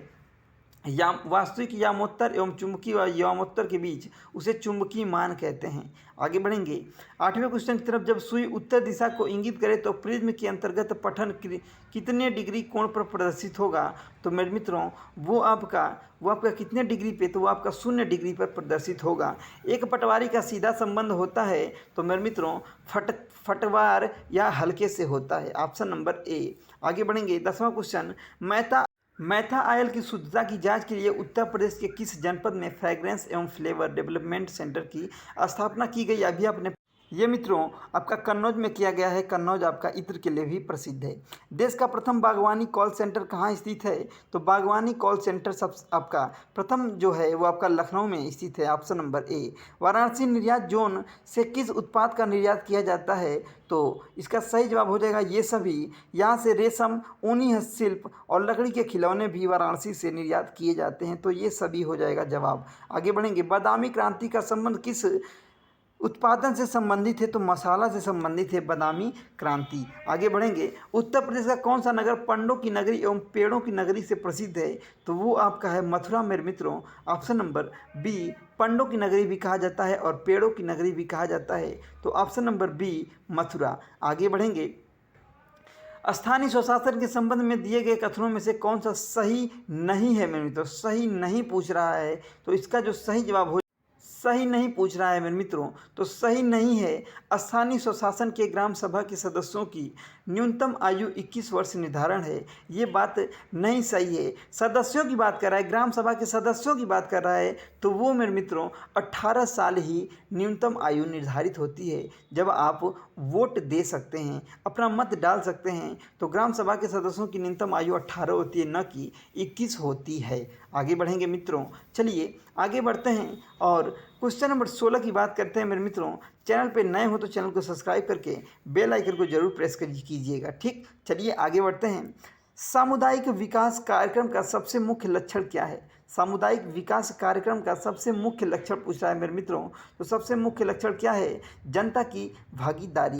वास्तविक यामोत्तर एवं चुंबकीय यामोत्तर के बीच, उसे चुंबकीय मान कहते हैं। आगे बढ़ेंगे। 8वें क्वेश्चन की तरफ। जब सुई उत्तर दिशा को इंगित करे तो प्रिज्म के अंतर्गत पठन कितने डिग्री कोण पर प्रदर्शित होगा? तो मेरे मित्रों वो आपका कितने डिग्री पे? तो वो आपका 0 डिग्री पर प्रदर्शित होगा। एक पटवारी का सीधा संबंध होता है तो मेरे मित्रों फटवार या हल्के से होता है। Option number A. आगे बढ़ेंगे। 10वां क्वेश्चन। मैथा ऑयल की शुद्धता की जांच के लिए उत्तर प्रदेश के किस जनपद में फ्रेग्रेंस एवं फ्लेवर डेवलपमेंट सेंटर की स्थापना की गई? अभी आपने ये मित्रों आपका कन्नौज में किया गया है। कन्नौज आपका इत्र के लिए भी प्रसिद्ध है। देश का प्रथम बागवानी कॉल सेंटर कहाँ स्थित है? तो बागवानी कॉल सेंटर सब आपका प्रथम जो है वो आपका लखनऊ में स्थित है। Option number A. वाराणसी निर्यात जोन से किस उत्पाद का निर्यात किया जाता है? तो इसका सही जवाब हो जाएगा ये सभी। यहाँ से रेशम, ऊनी हस्तशिल्प और लकड़ी के खिलौने भी वाराणसी से निर्यात किए जाते हैं। तो ये सभी हो जाएगा जवाब। आगे बढ़ेंगे। बादामी क्रांति का संबंध किस उत्पादन से संबंधित है? तो मसाला से संबंधित है बादामी क्रांति। आगे बढ़ेंगे। उत्तर प्रदेश का कौन सा नगर पंडों की नगरी एवं पेड़ों की नगरी से प्रसिद्ध है? तो वो आपका है मथुरा मेरे मित्रों। Option number B. पंडों की नगरी भी कहा जाता है और पेड़ों की नगरी भी कहा जाता है। तो ऑप्शन नंबर बी मथुरा। आगे बढ़ेंगे। स्थानीय स्वशासन के संबंध में दिए गए कथनों में से कौन सा सही नहीं है मेरे मित्रों? सही नहीं पूछ रहा है, तो इसका जो सही जवाब हो, सही नहीं पूछ रहा है मेरे मित्रों, तो सही नहीं है। स्थानीय स्वशासन के ग्राम सभा के सदस्यों की न्यूनतम आयु 21 वर्ष निर्धारण है। ये बात नहीं सही है। सदस्यों की बात कर रहा है, ग्राम सभा के सदस्यों की बात कर रहा है, तो वो मेरे मित्रों 18 साल ही न्यूनतम आयु निर्धारित होती है। जब आप वोट दे सकते हैं, अपना मत डाल सकते हैं, तो ग्राम सभा के सदस्यों की न्यूनतम आयु 18 होती है, न कि 21 होती है। आगे बढ़ेंगे मित्रों। चलिए आगे बढ़ते हैं और क्वेश्चन नंबर 16 की बात करते हैं मेरे मित्रों। चैनल पे नए हो तो चैनल को सब्सक्राइब करके बेल आइकन को जरूर प्रेस कीजिएगा। ठीक, चलिए आगे बढ़ते हैं। सामुदायिक विकास कार्यक्रम का सबसे मुख्य लक्षण क्या है? सामुदायिक विकास कार्यक्रम का सबसे मुख्य लक्षण पूछ रहा है मेरे मित्रों। तो सबसे मुख्य लक्षण क्या है? जनता की भागीदारी।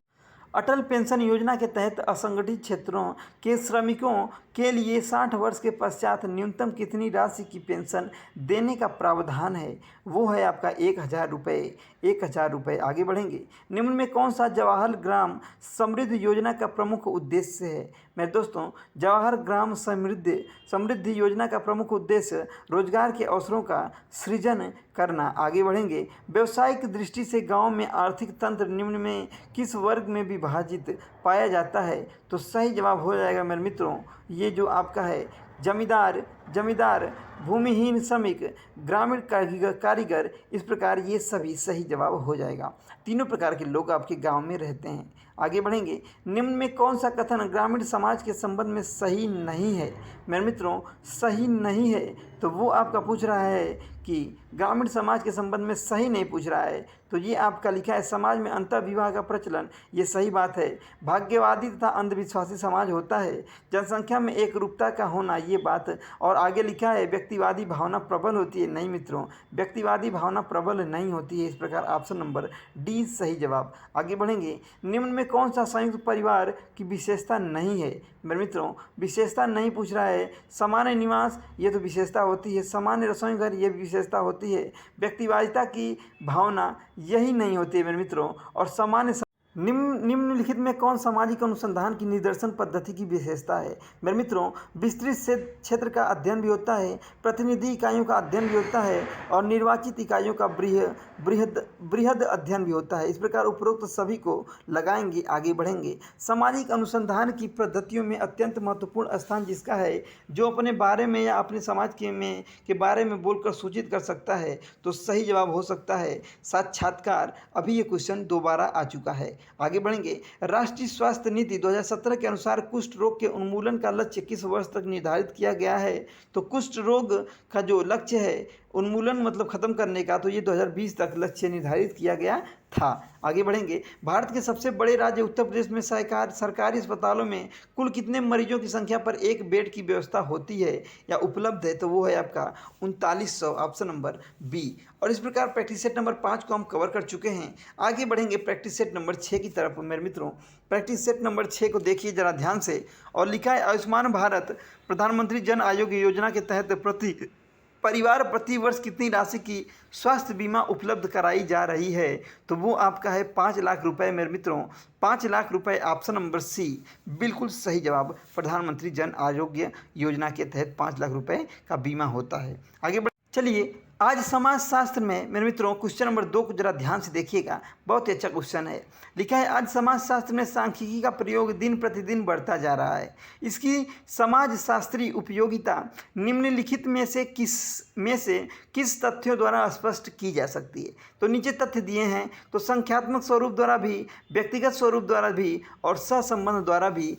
अटल पेंशन योजना के तहत असंगठित क्षेत्रों के श्रमिकों के लिए 60 वर्ष के पश्चात न्यूनतम कितनी राशि की पेंशन देने का प्रावधान है? वो है आपका 1000 रुपये। 1000 रुपये। आगे बढ़ेंगे। निम्न में कौन सा जवाहर ग्राम समृद्धि योजना का प्रमुख उद्देश्य है? मेरे दोस्तों जवाहर ग्राम समृद्धि योजना का प्रमुख उद्देश्य रोजगार के अवसरों का सृजन करना। आगे बढ़ेंगे। व्यावसायिक दृष्टि से गांव में आर्थिक तंत्र निम्न में किस वर्ग में विभाजित पाया जाता है? तो सही जवाब हो जाएगा मेरे मित्रों ये जो आपका है जमींदार, भूमिहीन श्रमिक, ग्रामीण कारीगर, इस प्रकार ये सभी सही जवाब हो जाएगा। तीनों प्रकार के लोग आपके गांव में रहते हैं। आगे बढ़ेंगे। निम्न में कौन सा कथन ग्रामीण समाज के संबंध में सही नहीं है? मेरे मित्रों सही नहीं है, तो वो आपका पूछ रहा है कि ग्रामीण समाज के संबंध में सही नहीं पूछ रहा है, तो ये आपका लिखा है समाज में अंतर विवाह का प्रचलन। ये सही बात है। भाग्यवादी तथा अंधविश्वासी समाज होता है। जनसंख्या में एकरूपता का होना, ये बात। और आगे लिखा है व्यक्तिवादी भावना प्रबल होती है। नहीं मित्रों, व्यक्तिवादी भावना प्रबल नहीं होती है। इस प्रकार ऑप्शन नंबर डी सही जवाब। आगे बढ़ेंगे। निम्न में कौन सा संयुक्त परिवार की विशेषता नहीं है? मेरे मित्रों विशेषता नहीं पूछ रहा है। सामान्य निवास, ये तो विशेषता होती है। सामान्य रसोई घर, ये विशेषता होती है। व्यक्तिवादिता की भावना, यही नहीं होती है मेरे मित्रों। और सामान्य निम्नलिखित में कौन सामाजिक अनुसंधान की निदर्शन पद्धति की विशेषता है? मेरे मित्रों, विस्तृत क्षेत्र का अध्ययन भी होता है, प्रतिनिधि इकाइयों का अध्ययन भी होता है और निर्वाचित इकाइयों का बृहद अध्ययन भी होता है। इस प्रकार उपरोक्त सभी को लगाएंगे, आगे बढ़ेंगे। सामाजिक अनुसंधान की पद्धतियों में अत्यंत महत्वपूर्ण स्थान जिसका है, जो अपने बारे में या अपने समाज के बारे में बोलकर सूचित कर सकता है, तो सही जवाब हो सकता है साक्षात्कार। अभी ये क्वेश्चन दोबारा आ चुका है। आगे बढ़ेंगे। राष्ट्रीय स्वास्थ्य नीति 2017 के अनुसार कुष्ठ रोग के उन्मूलन का लक्ष्य किस वर्ष तक निर्धारित किया गया है? तो कुष्ठ रोग का जो लक्ष्य है, उन्मूलन मतलब खत्म करने का, तो ये 2020 तक लक्ष्य निर्धारित किया गया था। आगे बढ़ेंगे। भारत के सबसे बड़े राज्य उत्तर प्रदेश में सरकारी अस्पतालों में कुल कितने मरीजों की संख्या पर एक बेड की व्यवस्था होती है या उपलब्ध है? तो वो है आपका 3900, ऑप्शन नंबर बी। और इस प्रकार प्रैक्टिस सेट नंबर 5 को हम कवर कर चुके हैं। आगे बढ़ेंगे प्रैक्टिस सेट नंबर 6 की तरफ। मेरे मित्रों, प्रैक्टिस सेट नंबर 6 को देखिए जरा ध्यान से, और लिखा है आयुष्मान भारत प्रधानमंत्री जन आरोग्य योजना के तहत परिवार प्रति वर्ष कितनी राशि की स्वास्थ्य बीमा उपलब्ध कराई जा रही है? तो वो आपका है 5 लाख रुपए। मेरे मित्रों, 5 लाख रुपए, ऑप्शन नंबर सी बिल्कुल सही जवाब। प्रधानमंत्री जन आरोग्य योजना के तहत 5 लाख रुपए का बीमा होता है। आगे बढ़ चलिए। आज समाजशास्त्र में मेरे मित्रों क्वेश्चन नंबर 2 को जरा ध्यान से देखिएगा, बहुत ही अच्छा क्वेश्चन है। लिखा है आज समाजशास्त्र में सांख्यिकी का प्रयोग दिन प्रतिदिन बढ़ता जा रहा है। इसकी समाजशास्त्रीय उपयोगिता निम्नलिखित में से किस तथ्यों द्वारा स्पष्ट की जा सकती है? तो नीचे तथ्य दिए हैं, तो संख्यात्मक स्वरूप द्वारा भी, व्यक्तिगत स्वरूप द्वारा भी और सहसंबंध द्वारा भी,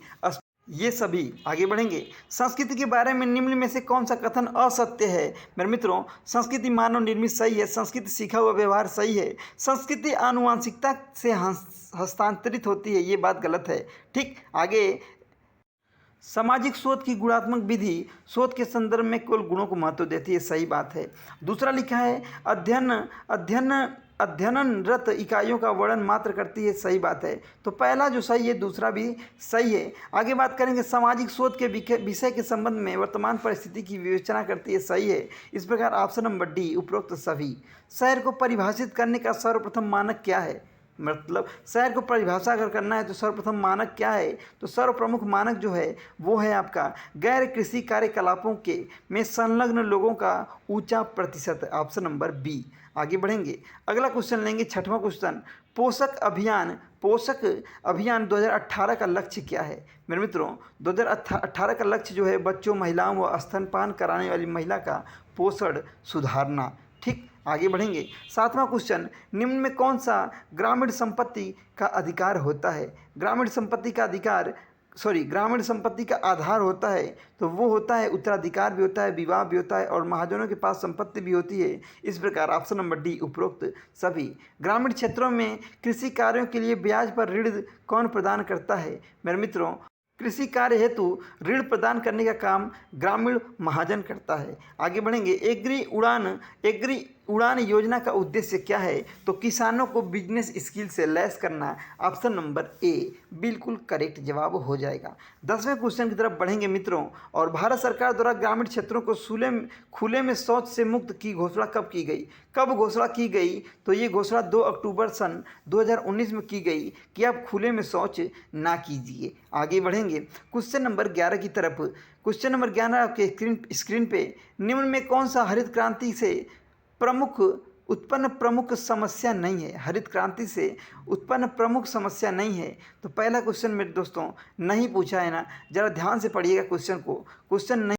ये सभी। आगे बढ़ेंगे। संस्कृति के बारे में निम्न में से कौन सा कथन असत्य है? मेरे मित्रों, संस्कृति मानव निर्मित सही है, संस्कृति सीखा हुआ व्यवहार सही है, संस्कृति आनुवांशिकता से हस्तांतरित होती है, ये बात गलत है। ठीक। आगे, सामाजिक शोध की गुणात्मक विधि शोध के संदर्भ में केवल गुणों को महत्व देती है, सही बात है। दूसरा लिखा है अध्ययनरत इकाइयों का वर्णन मात्र करती है, सही बात है। तो पहला जो सही है, दूसरा भी सही है। आगे बात करेंगे। सामाजिक शोध के विषय के संबंध में वर्तमान परिस्थिति की विवेचना करती है, सही है। इस प्रकार ऑप्शन नंबर डी उपरोक्त सभी। शहर को परिभाषित करने का सर्वप्रथम मानक क्या है? मतलब शहर को परिभाषा अगर करना है तो सर्वप्रथम मानक क्या है? तो सर्वप्रमुख मानक जो है वो है आपका गैर कृषि कार्यकलापों के में संलग्न लोगों का ऊंचा प्रतिशत, ऑप्शन नंबर बी। आगे बढ़ेंगे। अगला क्वेश्चन लेंगे, 6वां क्वेश्चन। पोषक अभियान 2018 का लक्ष्य क्या है? मेरे मित्रों, 2018 का लक्ष्य जो है बच्चों, महिलाओं व स्तनपान कराने वाली महिला का पोषण सुधारना। ठीक। आगे बढ़ेंगे। 7वां क्वेश्चन। निम्न में कौन सा ग्रामीण संपत्ति का अधिकार होता है? ग्रामीण संपत्ति का आधार होता है, तो वो होता है उत्तराधिकार भी होता है, विवाह भी होता है और महाजनों के पास संपत्ति भी होती है। इस प्रकार ऑप्शन नंबर डी उपरोक्त सभी। ग्रामीण क्षेत्रों में कृषि कार्यों के लिए ब्याज पर ऋण कौन प्रदान करता है? मेरे मित्रों, कृषि कार्य हेतु ऋण प्रदान करने का काम ग्रामीण महाजन करता है। आगे बढ़ेंगे। एग्री उड़ान योजना का उद्देश्य क्या है? तो किसानों को बिजनेस स्किल से लैस करना, ऑप्शन नंबर ए बिल्कुल करेक्ट जवाब हो जाएगा। 10वें क्वेश्चन की तरफ बढ़ेंगे मित्रों। और भारत सरकार द्वारा ग्रामीण क्षेत्रों को खुले में शौच से मुक्त की घोषणा कब की गई? कब घोषणा की गई? तो ये घोषणा 2 अक्टूबर सन 2019 में की गई कि आप खुले में शौच ना कीजिए। आगे बढ़ेंगे क्वेश्चन नंबर 11 की तरफ। क्वेश्चन नंबर 11 आपके स्क्रीन पे, निम्न में कौन सा हरित क्रांति से उत्पन्न प्रमुख समस्या नहीं है? हरित क्रांति से उत्पन्न प्रमुख समस्या नहीं है। तो पहला क्वेश्चन मेरे दोस्तों नहीं पूछा है ना, जरा ध्यान से पढ़िएगा क्वेश्चन को। क्वेश्चन नहीं,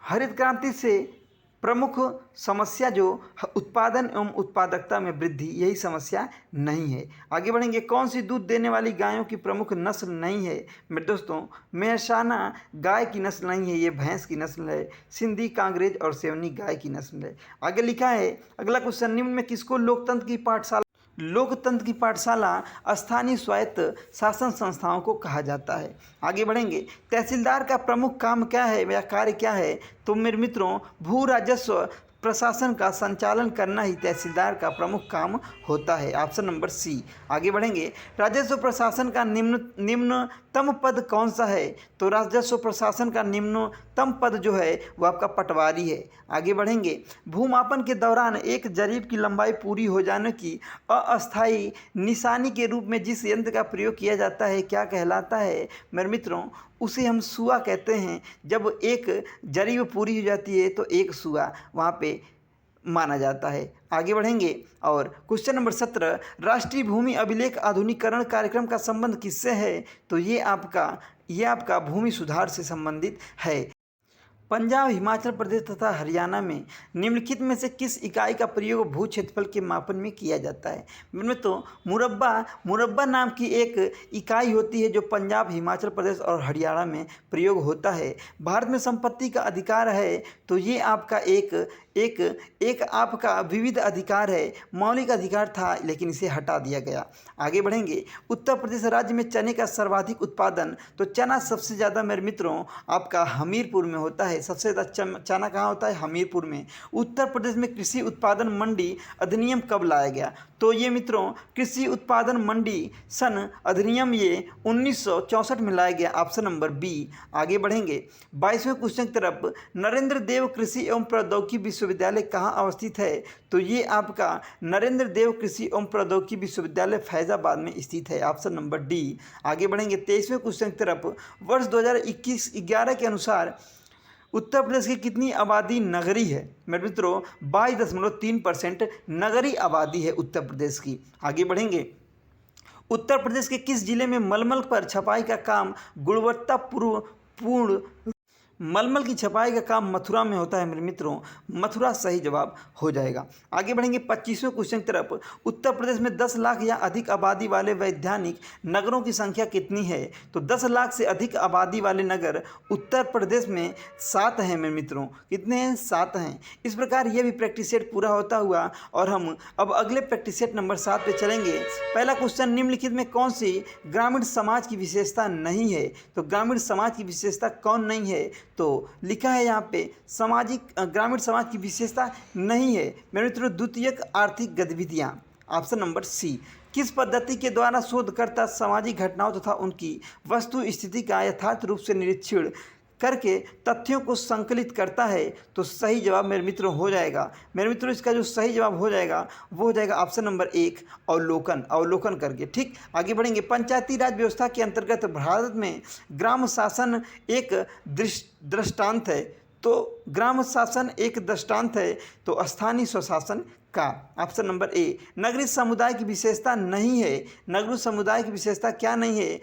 हरित क्रांति से प्रमुख समस्या जो उत्पादन एवं उत्पादकता में वृद्धि, यही समस्या नहीं है। आगे बढ़ेंगे। कौन सी दूध देने वाली गायों की प्रमुख नस्ल नहीं है? मेरे दोस्तों, मेहसाना गाय की नस्ल नहीं है, ये भैंस की नस्ल है। सिंधी, कांग्रेज और सेवनी गाय की नस्ल है। आगे लिखा है अगला क्वेश्चन। निम्न में किसको लोकतंत्र की पाठशाला स्थानीय स्वायत्त शासन संस्थाओं को कहा जाता है? आगे बढ़ेंगे। तहसीलदार का प्रमुख काम क्या है या कार्य क्या है? तो मेरे मित्रों, भू राजस्व प्रशासन का संचालन करना ही तहसीलदार का प्रमुख काम होता है। Option number C. आगे बढ़ेंगे, राजस्व प्रशासन का निम्नतम पद कौन सा है? तो राजस्व प्रशासन का निम्नतम पद जो है वो आपका पटवारी है। आगे बढ़ेंगे, भूमापन के दौरान एक जरीब की लंबाई पूरी हो जाने की अस्थायी निशानी के रूप में जिस यंत्र का प्रयोग किया जाता है क्या कहलाता है? मेरे मित्रों, उसे हम सुआ कहते हैं। जब एक जरीब पूरी हो जाती है तो एक सुआ वहाँ पे माना जाता है। आगे बढ़ेंगे और क्वेश्चन नंबर 17, राष्ट्रीय भूमि अभिलेख आधुनिकीकरण कार्यक्रम का संबंध किससे है? तो ये आपका भूमि सुधार से संबंधित है। पंजाब, हिमाचल प्रदेश तथा हरियाणा में निम्नलिखित में से किस इकाई का प्रयोग भू क्षेत्रफल के मापन में किया जाता है? इनमें तो मुरब्बा नाम की एक इकाई होती है जो पंजाब, हिमाचल प्रदेश और हरियाणा में प्रयोग होता है। भारत में संपत्ति का अधिकार है तो ये आपका एक आपका विविध अधिकार है। मौलिक अधिकार था लेकिन इसे हटा दिया गया। आगे बढ़ेंगे, उत्तर प्रदेश राज्य में चने का सर्वाधिक उत्पादन, तो चना सबसे ज़्यादा मेरे मित्रों आपका हमीरपुर में होता है। सबसे ज़्यादा चना कहाँ होता है? हमीरपुर में। उत्तर प्रदेश में कृषि उत्पादन मंडी अधिनियम कब लाया गया? तो ये मित्रों कृषि उत्पादन मंडी सन अधिनियम ये 1964 में लाया गया। Option number B. आगे बढ़ेंगे, 22वें क्वेश्चन की तरफ, नरेंद्र देव कृषि एवं प्रौद्योगिकी विश्वविद्यालय कहाँ अवस्थित है? तो ये आपका नरेंद्र देव कृषि एवं प्रौद्योगिकी विश्वविद्यालय फैजाबाद में स्थित है। Option number D. आगे बढ़ेंगे, 23वें क्वेश्चन की तरफ, वर्ष 2021-11 के अनुसार उत्तर प्रदेश की कितनी आबादी नगरी है? मेरे मित्रों 22.3% नगरी आबादी है उत्तर प्रदेश की। आगे बढ़ेंगे, उत्तर प्रदेश के किस जिले में मलमल पर छपाई का काम गुणवत्तापूर्ण मलमल की छपाई का काम मथुरा में होता है? मेरे मित्रों मथुरा सही जवाब हो जाएगा। आगे बढ़ेंगे 25वें क्वेश्चन की तरफ, उत्तर प्रदेश में 10 लाख या अधिक आबादी वाले वैधानिक नगरों की संख्या कितनी है? तो 10 लाख से अधिक आबादी वाले नगर उत्तर प्रदेश में 7 हैं मेरे मित्रों। कितने हैं? 7 हैं। इस प्रकार यह भी प्रैक्टिस सेट पूरा होता हुआ और हम अब अगले प्रैक्टिस सेट नंबर 7 पे चलेंगे। पहला क्वेश्चन, निम्नलिखित में कौन सी ग्रामीण समाज की विशेषता नहीं है? तो ग्रामीण समाज की विशेषता कौन नहीं है? तो लिखा है यहाँ पे सामाजिक ग्रामीण समाज की विशेषता नहीं है मेरे मित्रों द्वितीयक आर्थिक गतिविधियाँ। Option number C. किस पद्धति के द्वारा शोधकर्ता सामाजिक घटनाओं तथा उनकी वस्तु स्थिति का यथार्थ रूप से निरीक्षण करके तथ्यों को संकलित करता है? तो सही जवाब मेरे मित्रों हो जाएगा। मेरे मित्रों इसका जो सही जवाब हो जाएगा वो हो जाएगा ऑप्शन नंबर 1, अवलोकन करके। ठीक, आगे बढ़ेंगे। पंचायती राज व्यवस्था के अंतर्गत भारत में ग्राम शासन एक दृष्टांत है। तो ग्राम शासन एक दृष्टांत है तो स्थानीय स्वशासन का। Option number A. नगरीय समुदाय की विशेषता नहीं है। नगरीय समुदाय की विशेषता क्या नहीं है?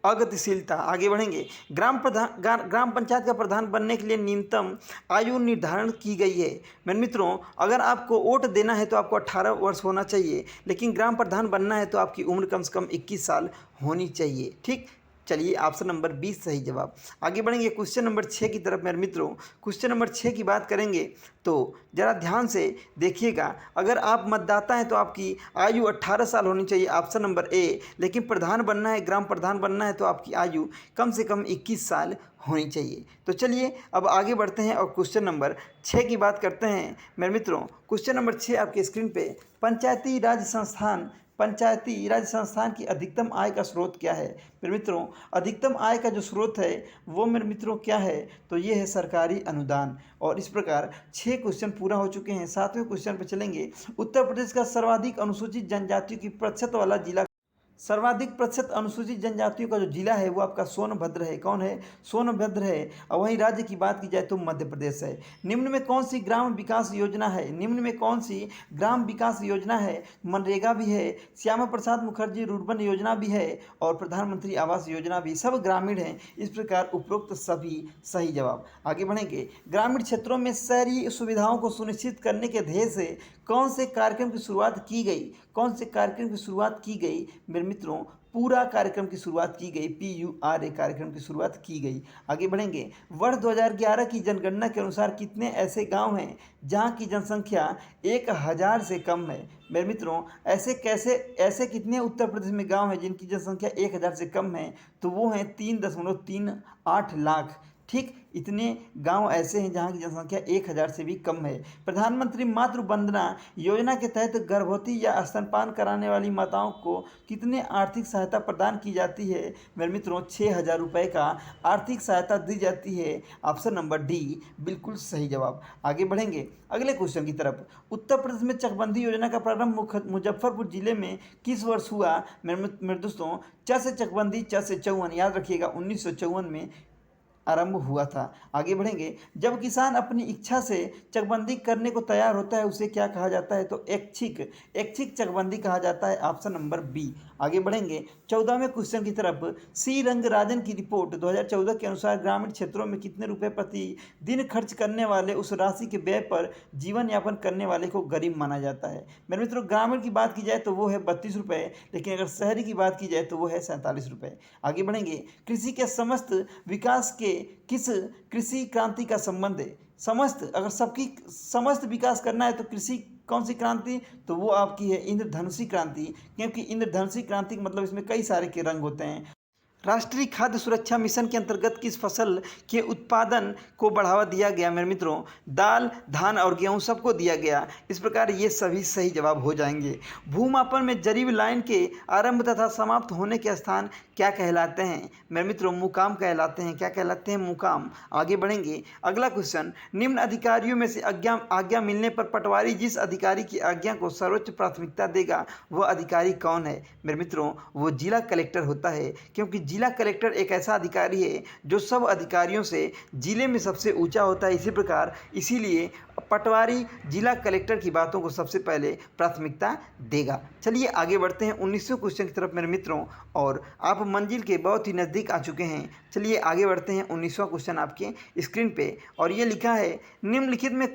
अगतिशीलता। आगे बढ़ेंगे। ग्राम पंचायत का प्रधान बनने के लिए न्यूनतम आयु निर्धारण की गई है। मेरे मित्रों अगर आपको वोट देना है तो आपको 18 वर्ष होना चाहिए, लेकिन ग्राम प्रधान बनना है तो आपकी उम्र कम से कम 21 साल होनी चाहिए। ठीक, चलिए ऑप्शन नंबर 20 सही जवाब। आगे बढ़ेंगे क्वेश्चन नंबर 6 की तरफ। मेरे मित्रों क्वेश्चन नंबर 6 की बात करेंगे तो ज़रा ध्यान से देखिएगा। अगर आप मतदाता हैं तो आपकी आयु 18 साल होनी चाहिए, ऑप्शन नंबर ए। लेकिन प्रधान बनना है, ग्राम प्रधान बनना है तो आपकी आयु कम से कम 21 साल होनी चाहिए। तो चलिए अब आगे बढ़ते हैं और क्वेश्चन नंबर 6 की बात करते हैं। मेरे मित्रों क्वेश्चन नंबर 6 आपके स्क्रीन पे, पंचायती राज संस्थान की अधिकतम आय का स्रोत क्या है? मेरे मित्रों अधिकतम आय का जो स्रोत है वो मेरे मित्रों क्या है? तो ये है सरकारी अनुदान। और इस प्रकार 6 क्वेश्चन पूरा हो चुके हैं। 7वें क्वेश्चन पर चलेंगे। उत्तर प्रदेश का सर्वाधिक अनुसूचित जनजातियों की प्रतिशत वाला जिला, सर्वाधिक प्रतिशत अनुसूचित जनजातियों का जो जिला है वो आपका सोनभद्र है। कौन है? सोनभद्र है। और वहीं राज्य की बात की जाए तो मध्य प्रदेश है। निम्न में कौन सी ग्राम विकास योजना है? निम्न में कौन सी ग्राम विकास योजना है? मनरेगा भी है, श्यामा प्रसाद मुखर्जी रुर्बन योजना भी है और प्रधानमंत्री आवास योजना भी, सब ग्रामीण हैं। इस प्रकार उपरोक्त सभी सही जवाब। आगे बढ़ेंगे। ग्रामीण क्षेत्रों में शहरी सुविधाओं को सुनिश्चित करने के ध्येय से कौन से कार्यक्रम की शुरुआत की गई? कौन से कार्यक्रम की शुरुआत की गई? मेरे मित्रों पूरा कार्यक्रम की शुरुआत की गई, PURA कार्यक्रम की शुरुआत की गई। आगे बढ़ेंगे। वर्ष 2011 की जनगणना के अनुसार कितने ऐसे गांव हैं जहां की जनसंख्या 1000 से कम है? मेरे मित्रों ऐसे कितने उत्तर प्रदेश में गांव हैं जिनकी जनसंख्या 1000 से कम है? तो वो हैं 3.38 लाख। ठीक इतने गांव ऐसे हैं जहां की जनसंख्या 1000 से भी कम है। प्रधानमंत्री मातृ वंदना योजना के तहत गर्भवती या स्तनपान कराने वाली माताओं को कितने आर्थिक सहायता प्रदान की जाती है? मेरे मित्रों 6000 रुपये का आर्थिक सहायता दी जाती है। ऑप्शन नंबर डी बिल्कुल सही जवाब। आगे बढ़ेंगे अगले क्वेश्चन की तरफ। उत्तर प्रदेश में चकबंदी योजना का प्रारंभ मुजफ्फरपुर जिले में किस वर्ष हुआ? मेरे दोस्तों च से चकबंदी, च से चौवन, याद रखिएगा 1954 में आरंभ हुआ था। आगे बढ़ेंगे। जब किसान अपनी इच्छा से चकबंदी करने को तैयार होता है उसे क्या कहा जाता है? तो ऐच्छिक चकबंदी कहा जाता है। Option number B. आगे बढ़ेंगे 14वें क्वेश्चन की तरफ। सी रंगराजन की रिपोर्ट 2014 के अनुसार ग्रामीण क्षेत्रों में कितने रुपए प्रति दिन खर्च करने वाले उस राशि के व्यय पर जीवन यापन करने वाले को गरीब माना जाता है? मेरे मित्रों ग्रामीण की बात की जाए तो वो है 32 रुपये, लेकिन अगर शहरी की बात की जाए तो वो है 47 रुपये। आगे बढ़ेंगे। कृषि के समस्त विकास के किस कृषि क्रांति का संबंध है? अगर सबकी समस्त विकास करना है तो कृषि कौन सी क्रांति? तो वो आपकी है इंद्रधनुषी क्रांति, क्योंकि इंद्रधनुषी क्रांति का मतलब इसमें कई सारे के रंग होते हैं। राष्ट्रीय खाद्य सुरक्षा मिशन के अंतर्गत किस फसल के उत्पादन को बढ़ावा दिया गया? मेरे मित्रों दाल, धान और गेहूं सबको दिया गया। इस प्रकार ये सभी सही जवाब हो जाएंगे। भूमापन में जरीब लाइन के आरंभ तथा समाप्त होने के स्थान क्या कहलाते हैं? मेरे मित्रों मुकाम कहलाते हैं। क्या कहलाते हैं? मुकाम। आगे बढ़ेंगे अगला क्वेश्चन। निम्न अधिकारियों में से आज्ञा मिलने पर पटवारी जिस अधिकारी की आज्ञा को सर्वोच्च प्राथमिकता देगा वह अधिकारी कौन है? मेरे मित्रों वो जिला कलेक्टर होता है, क्योंकि जिला कलेक्टर एक ऐसा अधिकारी है जो सब अधिकारियों से जिले में सबसे ऊंचा होता है। इसी प्रकार इसीलिए पटवारी जिला कलेक्टर की बातों को सबसे पहले प्राथमिकता देगा। चलिए आगे बढ़ते हैं 19वें क्वेश्चन की तरफ मेरे मित्रों, और आप मंजिल के बहुत ही नज़दीक आ चुके हैं। चलिए आगे बढ़ते हैं 19वां क्वेश्चन आपके स्क्रीन पे, और ये लिखा है निम्नलिखित में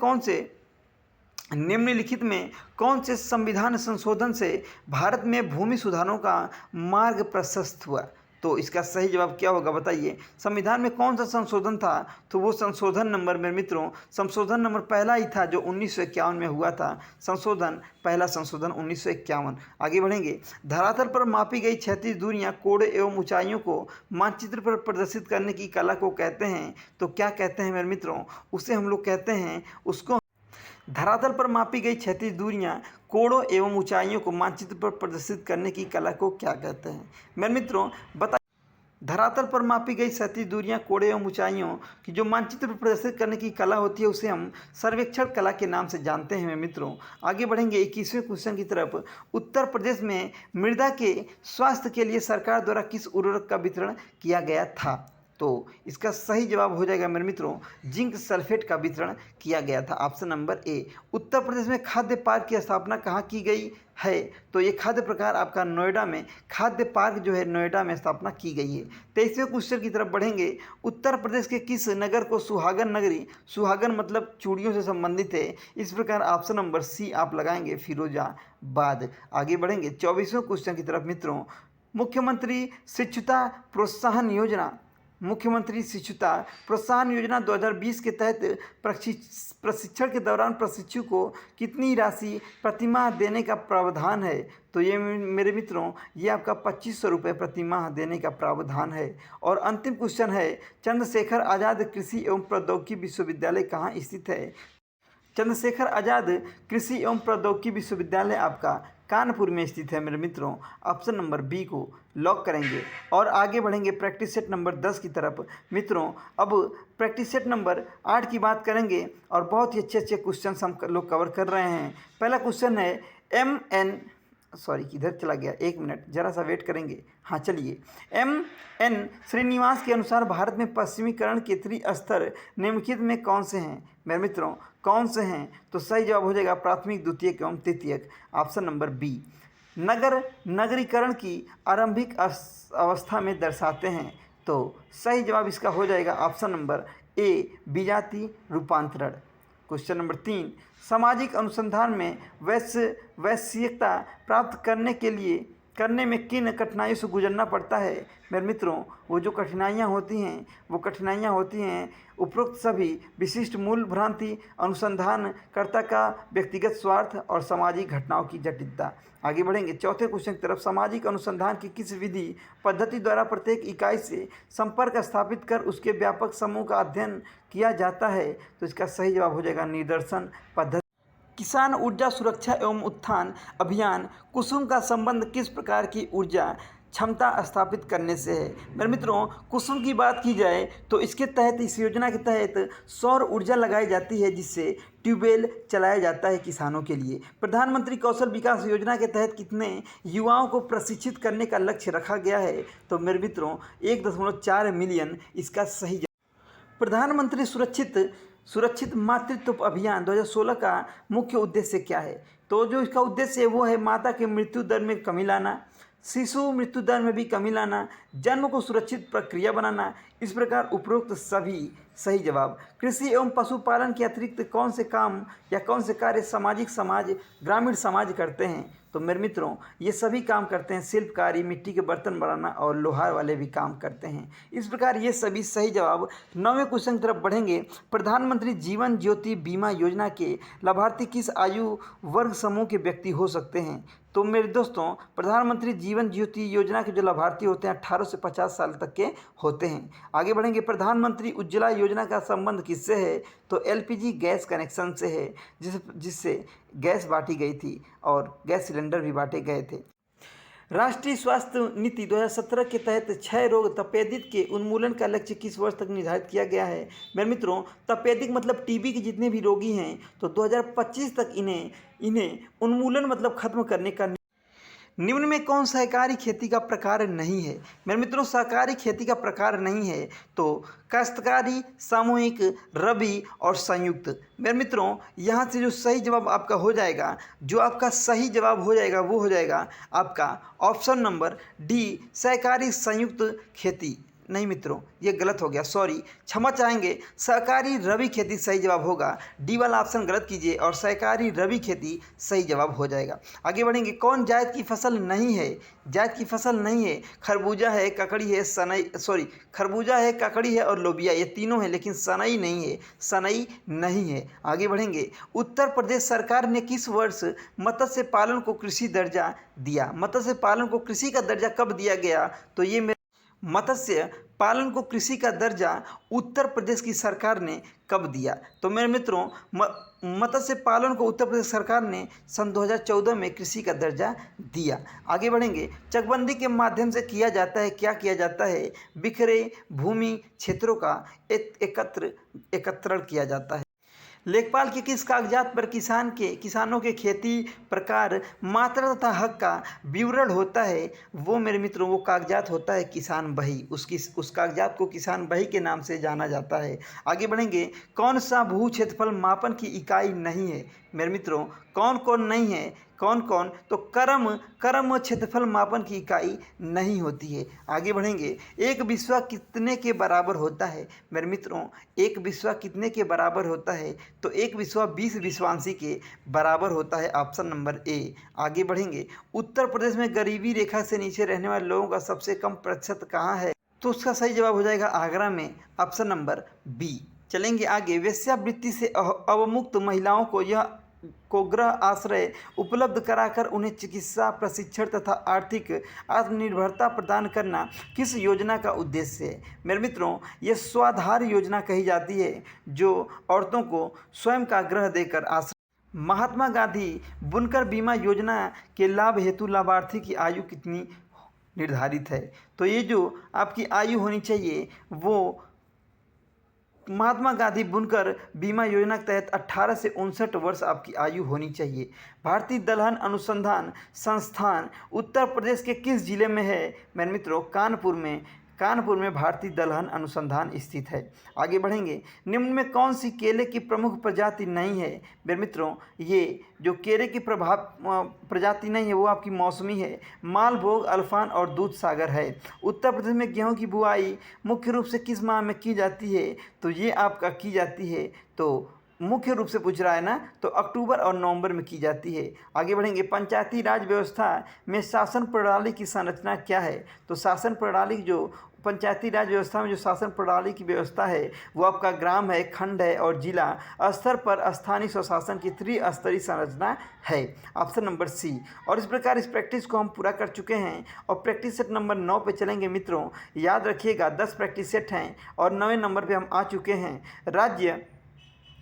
कौन से संविधान संशोधन से भारत में भूमि सुधारों का मार्ग प्रशस्त हुआ? तो इसका सही जवाब क्या होगा बताइए। संविधान में कौन सा संशोधन था? तो वो संशोधन नंबर मेरे मित्रों संशोधन नंबर पहला ही था जो 1951 में हुआ था। पहला संशोधन 1951। आगे बढ़ेंगे। धरातल पर मापी गई क्षैतिज दूरियां, कोण एवं ऊंचाइयों को मानचित्र पर प्रदर्शित करने की कला को कहते हैं। तो क्या कहते हैं मेरे मित्रों? उसे हम लोग कहते हैं उसको धरातल पर मापी गई क्षैतिज दूरियां, कोणों एवं ऊंचाइयों को मानचित्र पर प्रदर्शित करने की कला को क्या कहते हैं? मेरे मित्रों धरातल पर मापी गई क्षैतिज दूरियां, कोण एवं ऊंचाइयों की जो मानचित्र पर प्रदर्शित करने की कला होती है उसे हम सर्वेक्षण कला के नाम से जानते हैं। मेरे मित्रों आगे बढ़ेंगे 21वें क्वेश्चन की तरफ। उत्तर प्रदेश में मृदा के स्वास्थ्य के लिए सरकार द्वारा किस उर्वरक का वितरण किया गया था? तो इसका सही जवाब हो जाएगा मेरे मित्रों जिंक सल्फेट का वितरण किया गया था। Option number A. Uttar Pradesh में खाद्य पार्क की स्थापना कहाँ की गई है? तो ये खाद्य प्रकार आपका नोएडा में, खाद्य पार्क जो है नोएडा में स्थापना की गई है। 23वें क्वेश्चन की तरफ बढ़ेंगे। उत्तर प्रदेश के किस नगर को सुहागन नगरी, सुहागन मतलब चूड़ियों से संबंधित है, इस प्रकार ऑप्शन नंबर सी आप लगाएंगे फिरोजाबाद। आगे बढ़ेंगे 24वें क्वेश्चन की तरफ मित्रों। मुख्यमंत्री शिक्षुता प्रोत्साहन योजना 2020 के तहत प्रशिक्षण के दौरान प्रशिक्षु को कितनी राशि प्रतिमाह देने का प्रावधान है? तो ये मेरे मित्रों ये आपका 2500 रुपये प्रतिमाह देने का प्रावधान है। और अंतिम क्वेश्चन है चंद्रशेखर आज़ाद कृषि एवं प्रौद्योगिकी विश्वविद्यालय कहाँ स्थित है? चंद्रशेखर आज़ाद कृषि एवं प्रौद्योगिकी विश्वविद्यालय आपका कानपुर में स्थित है मेरे मित्रों। ऑप्शन नंबर बी को लॉक करेंगे और आगे बढ़ेंगे प्रैक्टिस सेट नंबर 10 की तरफ मित्रों। अब प्रैक्टिस सेट नंबर 8 की बात करेंगे और बहुत ही अच्छे क्वेश्चन हम लोग कवर कर रहे हैं। पहला क्वेश्चन है किधर चला गया, एक मिनट ज़रा सा वेट करेंगे। हाँ चलिए, MN श्रीनिवास के अनुसार भारत में पश्चिमीकरण के त्रिस्तर निम्नलिखित में कौन से हैं? मेरे मित्रों कौन से हैं? तो सही जवाब हो जाएगा प्राथमिक, द्वितीयक एवं तृतीयक। Option number B. नगरीकरण की आरंभिक अवस्था में दर्शाते हैं। तो सही जवाब इसका हो जाएगा ऑप्शन नंबर ए, विजातीय रूपांतरण। क्वेश्चन नंबर 3, सामाजिक अनुसंधान में वैश्यिकता प्राप्त करने के लिए करने में किन कठिनाइयों से गुजरना पड़ता है। मेरे मित्रों, वो जो कठिनाइयाँ होती हैं उपरोक्त सभी विशिष्ट मूल भ्रांति, अनुसंधानकर्ता का व्यक्तिगत स्वार्थ और सामाजिक घटनाओं की जटिलता। आगे बढ़ेंगे चौथे क्वेश्चन की तरफ। सामाजिक अनुसंधान की किस विधि पद्धति द्वारा प्रत्येक इकाई से संपर्क स्थापित कर उसके व्यापक समूह का अध्ययन किया जाता है? तो इसका सही जवाब हो जाएगा निदर्शन पद्धति। किसान ऊर्जा सुरक्षा एवं उत्थान अभियान कुसुम का संबंध किस प्रकार की ऊर्जा क्षमता स्थापित करने से है? मेरे मित्रों, कुसुम की बात की जाए तो इसके तहत, इस योजना के तहत सौर ऊर्जा लगाई जाती है, जिससे ट्यूबवेल चलाया जाता है किसानों के लिए। प्रधानमंत्री कौशल विकास योजना के तहत कितने युवाओं को प्रशिक्षित करने का लक्ष्य रखा गया है? तो मेरे मित्रों 1.4 मिलियन इसका सही जवाब। प्रधानमंत्री सुरक्षित मातृत्व अभियान 2016 का मुख्य उद्देश्य क्या है? तो जो इसका उद्देश्य है वो है माता की मृत्यु दर में कमी लाना, शिशु मृत्यु दर में भी कमी लाना, जन्म को सुरक्षित प्रक्रिया बनाना। इस प्रकार उपरोक्त सभी सही जवाब। कृषि एवं पशुपालन के अतिरिक्त कौन से काम या कौन से कार्य ग्रामीण समाज करते हैं? तो मेरे मित्रों, ये सभी काम करते हैं। शिल्पकारी, मिट्टी के बर्तन बनाना और लोहार वाले भी काम करते हैं। इस प्रकार ये सभी सही जवाब। 9वें क्वेश्चन की तरफ बढ़ेंगे। प्रधानमंत्री जीवन ज्योति बीमा योजना के लाभार्थी किस आयु वर्ग समूह के व्यक्ति हो सकते हैं? तो मेरे दोस्तों, प्रधानमंत्री जीवन ज्योति योजना के जो लाभार्थी होते हैं 18 से 50 साल तक के होते हैं। आगे बढ़ेंगे। प्रधानमंत्री उज्ज्वला योजना का संबंध किससे है? तो एलपीजी गैस कनेक्शन से है, जिससे गैस बांटी गई थी और गैस सिलेंडर भी बांटे गए थे। राष्ट्रीय स्वास्थ्य नीति 2017 के तहत क्षय रोग तपेदिक के उन्मूलन का लक्ष्य किस वर्ष तक निर्धारित किया गया है? मेरे मित्रों, तपेदिक मतलब टीबी के जितने भी रोगी हैं, तो 2025 तक इन्हें उन्मूलन मतलब खत्म करने का। निम्न में कौन सहकारी खेती का प्रकार नहीं है? मेरे मित्रों, सहकारी खेती का प्रकार नहीं है तो काश्तकारी, सामूहिक, रबी और संयुक्त। मेरे मित्रों, यहाँ से जो सही जवाब आपका हो जाएगा, वो हो जाएगा आपका ऑप्शन नंबर डी, सहकारी संयुक्त खेती। नहीं मित्रों, ये गलत हो गया, सॉरी, क्षमा चाहेंगे। सहकारी रबी खेती सही जवाब होगा। डी वाला ऑप्शन गलत कीजिए और सहकारी रबी खेती सही जवाब हो जाएगा। आगे बढ़ेंगे। कौन जायद की फसल नहीं है? जायद की फसल नहीं है। खरबूजा है, ककड़ी है, खरबूजा है, ककड़ी है और लोबिया, ये तीनों हैं, लेकिन सनई नहीं है। आगे बढ़ेंगे। उत्तर प्रदेश सरकार ने किस वर्ष मत्स्य पालन को कृषि दर्जा दिया? मत्स्य पालन को कृषि का दर्जा कब दिया गया? तो ये मत्स्य पालन को कृषि का दर्जा उत्तर प्रदेश की सरकार ने कब दिया? तो मेरे मित्रों, मत्स्य पालन को उत्तर प्रदेश सरकार ने सन 2014 में कृषि का दर्जा दिया। आगे बढ़ेंगे। चकबंदी के माध्यम से किया जाता है? बिखरे भूमि क्षेत्रों का एकत्रण किया जाता है। लेखपाल के किस कागजात पर किसानों के खेती प्रकार, मात्रा तथा हक का विवरण होता है? वो मेरे मित्रों, वो कागजात होता है किसान बही। उस कागजात को किसान बही के नाम से जाना जाता है। आगे बढ़ेंगे। कौन सा भू क्षेत्रफल मापन की इकाई नहीं है? मेरे मित्रों, कौन नहीं है? कौन? तो कर्म क्षेत्रफल मापन की इकाई नहीं होती है। आगे बढ़ेंगे। एक बिस्वा कितने के बराबर होता है? मेरे मित्रों, एक बिस्वा कितने के बराबर होता है? तो एक बिस्वा 20 विश्वांशी के बराबर होता है। Option number A. आगे बढ़ेंगे। उत्तर प्रदेश में गरीबी रेखा से नीचे रहने वाले लोगों का सबसे कम प्रतिशत कहाँ है? तो उसका सही जवाब हो जाएगा आगरा में। Option number B. चलेंगे आगे। वेश्यावृत्ति से अवमुक्त महिलाओं को गृह आश्रय उपलब्ध कराकर उन्हें चिकित्सा प्रशिक्षण तथा आर्थिक आत्मनिर्भरता प्रदान करना किस योजना का उद्देश्य है? मेरे मित्रों, ये स्वाधार योजना कही जाती है, जो औरतों को स्वयं का गृह देकर आश्रय। महात्मा गांधी बुनकर बीमा योजना के लाभ हेतु लाभार्थी की आयु कितनी निर्धारित है? तो ये जो आपकी आयु होनी चाहिए वो महात्मा गांधी बुनकर बीमा योजना के तहत 18 से 59 वर्ष आपकी आयु होनी चाहिए। भारतीय दलहन अनुसंधान संस्थान उत्तर प्रदेश के किस जिले में है? मेरे मित्रों, कानपुर में भारतीय दलहन अनुसंधान स्थित है। आगे बढ़ेंगे। निम्न में कौन सी केले की प्रमुख प्रजाति नहीं है? मेरे मित्रों, ये जो केले की प्रजाति नहीं है वो आपकी मौसमी है। मालभोग, अल्फान और दूध सागर है। उत्तर प्रदेश में गेहूं की बुआई मुख्य रूप से किस माह में की जाती है? तो ये आपका की जाती है तो मुख्य रूप से पूछ रहा है ना, तो अक्टूबर और नवंबर में की जाती है। आगे बढ़ेंगे, पंचायती राज व्यवस्था में शासन प्रणाली की संरचना क्या है? तो शासन प्रणाली जो पंचायती राज व्यवस्था में जो शासन प्रणाली की व्यवस्था है वो आपका ग्राम है, खंड है और जिला स्तर पर स्थानीय स्वशासन की त्रिस्तरीय संरचना है। Option number C. और इस प्रकार इस प्रैक्टिस को हम पूरा कर चुके हैं और प्रैक्टिस सेट नंबर 9 पे चलेंगे मित्रों। याद रखिएगा 10 प्रैक्टिस सेट हैं और 9वें नंबर पे हम आ चुके हैं।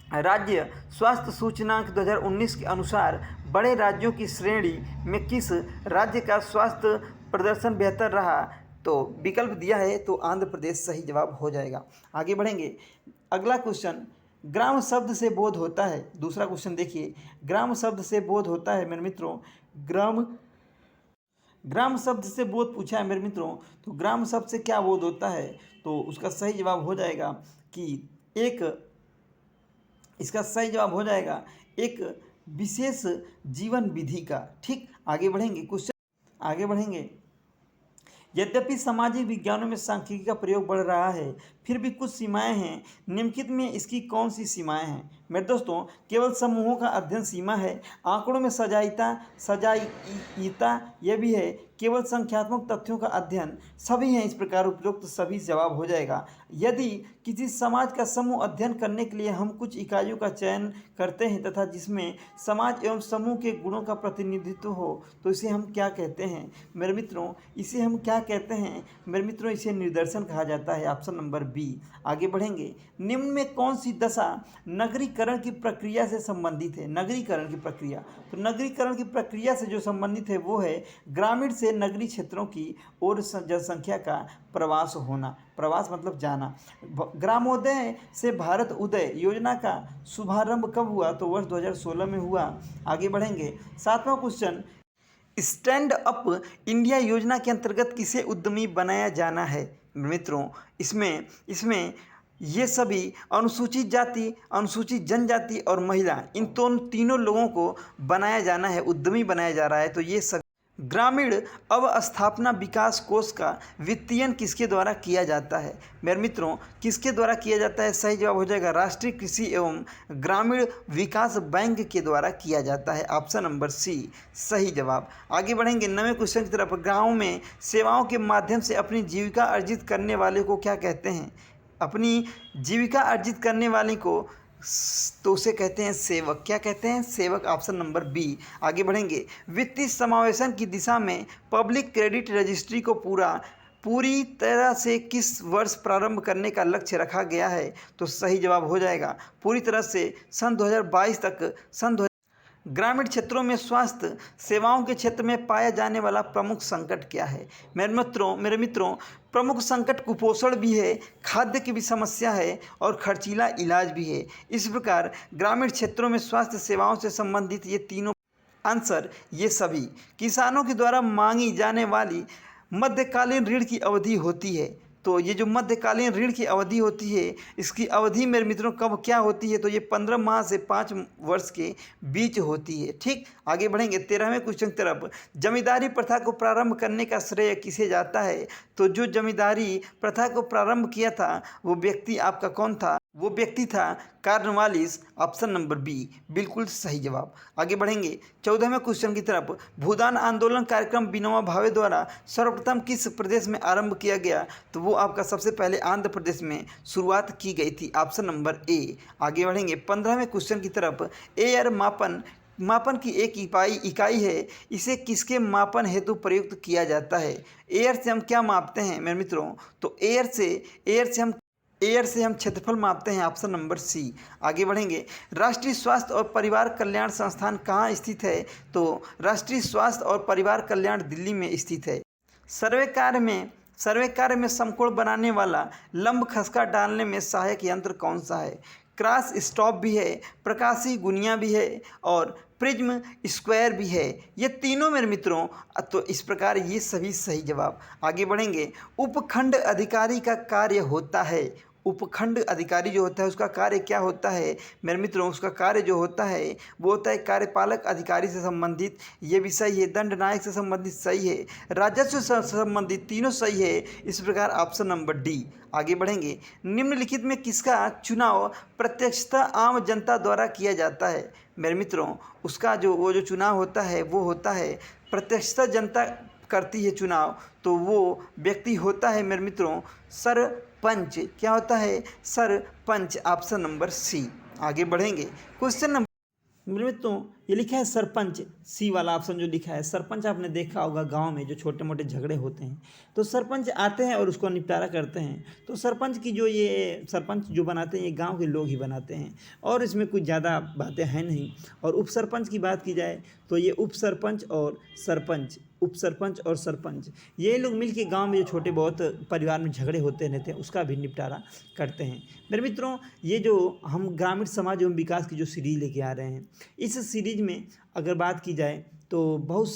राज्य स्वास्थ्य सूचकांक 2019 के अनुसार बड़े राज्यों की श्रेणी में किस राज्य का स्वास्थ्य प्रदर्शन बेहतर रहा? तो विकल्प दिया है तो आंध्र प्रदेश सही जवाब हो जाएगा। आगे बढ़ेंगे, अगला क्वेश्चन, ग्राम शब्द से बोध होता है। दूसरा क्वेश्चन देखिए, ग्राम शब्द से बोध होता है मेरे मित्रों। ग्राम शब्द से बोध पूछा है मेरे मित्रों, तो ग्राम शब्द से क्या बोध होता है? तो उसका सही जवाब हो जाएगा कि इसका सही जवाब हो जाएगा एक विशेष जीवन विधि का। ठीक, आगे बढ़ेंगे क्वेश्चन, आगे बढ़ेंगे। यद्यपि सामाजिक विज्ञानों में सांख्यिकी का प्रयोग बढ़ रहा है, फिर भी कुछ सीमाएं हैं। निम्नलिखित में इसकी कौन सी सीमाएं हैं? मेरे दोस्तों, केवल समूहों का अध्ययन सीमा है, आंकड़ों में सजाईता यह भी है, केवल संख्यात्मक तथ्यों का अध्ययन सभी हैं। इस प्रकार उपरोक्त सभी जवाब हो जाएगा। यदि किसी समाज का समूह अध्ययन करने के लिए हम कुछ इकाइयों का चयन करते हैं तथा जिसमें समाज एवं समूह के गुणों का प्रतिनिधित्व हो, तो इसे हम क्या कहते हैं मेरे मित्रों? इसे हम क्या कहते हैं मेरे मित्रों? इसे निर्दर्शन कहा जाता है। Option number B. आगे बढ़ेंगे, निम्न में कौन सी दशा नगरीकरण की प्रक्रिया से संबंधित है? नगरीकरण की प्रक्रिया, तो नगरीकरण की प्रक्रिया से जो संबंधित है वो है ग्रामीण से नगरीय क्षेत्रों की ओर जनसंख्या का प्रवास होना। प्रवास मतलब जाना। ग्रामोदय से भारत उदय योजना का शुभारंभ कब हुआ? तो वर्ष 2016 में हुआ। आगे बढ़ेंगे, 7वां क्वेश्चन, स्टैंड अप इंडिया योजना के अंतर्गत किसे उद्यमी बनाया जाना है? मित्रों, इसमें ये सभी अनुसूचित जाति, अनुसूचित जनजाति और महिला, इन तीनों लोगों को बनाया जाना है, उद्यमी बनाया जा रहा है। तो ये सभी ग्रामीण अवस्थापना विकास कोष का वित्तीयन किसके द्वारा किया जाता है? मेरे मित्रों, किसके द्वारा किया जाता है? सही जवाब हो जाएगा राष्ट्रीय कृषि एवं ग्रामीण विकास बैंक के द्वारा किया जाता है। ऑप्शन नंबर सी सही जवाब। आगे बढ़ेंगे 9वें क्वेश्चन की तरफ। गाँव में सेवाओं के माध्यम से अपनी जीविका अर्जित करने वाले को क्या कहते हैं? अपनी जीविका अर्जित करने वाले को तो उसे कहते हैं सेवक। क्या कहते हैं? सेवक। Option number B. आगे बढ़ेंगे, वित्तीय समावेशन की दिशा में पब्लिक क्रेडिट रजिस्ट्री को पूरी तरह से किस वर्ष प्रारंभ करने का लक्ष्य रखा गया है? तो सही जवाब हो जाएगा पूरी तरह से सन 2022 तक। ग्रामीण क्षेत्रों में स्वास्थ्य सेवाओं के क्षेत्र में पाया जाने वाला प्रमुख संकट क्या है? मेरे मित्रों, प्रमुख संकट कुपोषण भी है, खाद्य की भी समस्या है और खर्चीला इलाज भी है। इस प्रकार ग्रामीण क्षेत्रों में स्वास्थ्य सेवाओं से संबंधित ये तीनों आंसर, ये सभी किसानों के द्वारा मांगी जाने वाली मध्यकालीन ऋण की अवधि होती है। तो ये जो मध्यकालीन ऋण की अवधि होती है, इसकी अवधि मेरे मित्रों कब क्या होती है? तो ये 15 माह से 5 वर्ष के बीच होती है। ठीक, आगे बढ़ेंगे 13वें क्वेश्चन की तरफ। जमींदारी प्रथा को प्रारंभ करने का श्रेय किसे जाता है? तो जो जमींदारी प्रथा को प्रारंभ किया था वो व्यक्ति आपका कौन था? वो व्यक्ति था कार्नवालिस। ऑप्शन नंबर बी बिल्कुल सही जवाब। आगे बढ़ेंगे 14वें क्वेश्चन की तरफ। भूदान आंदोलन कार्यक्रम विनोबा भावे द्वारा सर्वप्रथम किस प्रदेश में आरंभ किया गया? तो वो आपका सबसे पहले आंध्र प्रदेश में शुरुआत की गई थी। Option number A. आगे बढ़ेंगे 15वें क्वेश्चन की तरफ। एयर मापन की एक इकाई है, इसे किसके मापन हेतु प्रयुक्त किया जाता है? एयर से हम क्या मापते हैं मेरे मित्रों? तो एयर से हम क्षेत्रफल मापते हैं। Option number C. आगे बढ़ेंगे, राष्ट्रीय स्वास्थ्य और परिवार कल्याण संस्थान कहाँ स्थित है? तो राष्ट्रीय स्वास्थ्य और परिवार कल्याण दिल्ली में स्थित है। सर्वे कार्य में समकोण बनाने वाला लंब खसका डालने में सहायक यंत्र कौन सा है? क्रॉस स्टॉप भी है, प्रकाशी गुनिया भी है और प्रिज्म स्क्वायर भी है। ये तीनों मेरे मित्रों, तो इस प्रकार ये सभी सही जवाब। आगे बढ़ेंगे, उपखंड अधिकारी का कार्य होता है। उपखंड अधिकारी जो होता है उसका कार्य क्या होता है मेरे मित्रों? उसका कार्य जो होता है वो होता है कार्यपालक अधिकारी से संबंधित, ये भी सही है। दंड नायक से संबंधित सही है। राजस्व से संबंधित, तीनों सही है। इस प्रकार ऑप्शन नंबर डी। आगे बढ़ेंगे। निम्नलिखित में किसका चुनाव प्रत्यक्षतः आम जनता द्वारा किया जाता है मेरे मित्रों? उसका वो जो चुनाव होता है वो होता है प्रत्यक्षतः जनता करती है चुनाव, तो वो व्यक्ति होता है मेरे मित्रों सरपंच। क्या होता है? सरपंच। Option number C. आगे बढ़ेंगे। क्वेश्चन नंबर मेरे मित्रों ये लिखा है सरपंच, सी वाला ऑप्शन जो लिखा है सरपंच। आपने देखा होगा गांव में जो छोटे मोटे झगड़े होते हैं तो सरपंच आते हैं और उसको निपटारा करते हैं। तो सरपंच की जो ये सरपंच जो बनाते हैं ये गांव के लोग ही बनाते हैं और इसमें कुछ ज़्यादा बातें हैं नहीं। और उप सरपंच की बात की जाए तो ये उप सरपंच और सरपंच, उप सरपंच और सरपंच, ये लोग मिलके गांव में जो छोटे बहुत परिवार में झगड़े होते रहते हैं उसका भी निपटारा करते हैं। मेरे मित्रों ये जो हम ग्रामीण समाज एवं विकास की जो सीरीज लेके आ रहे हैं, इस सीरीज में अगर बात की जाए तो बहुत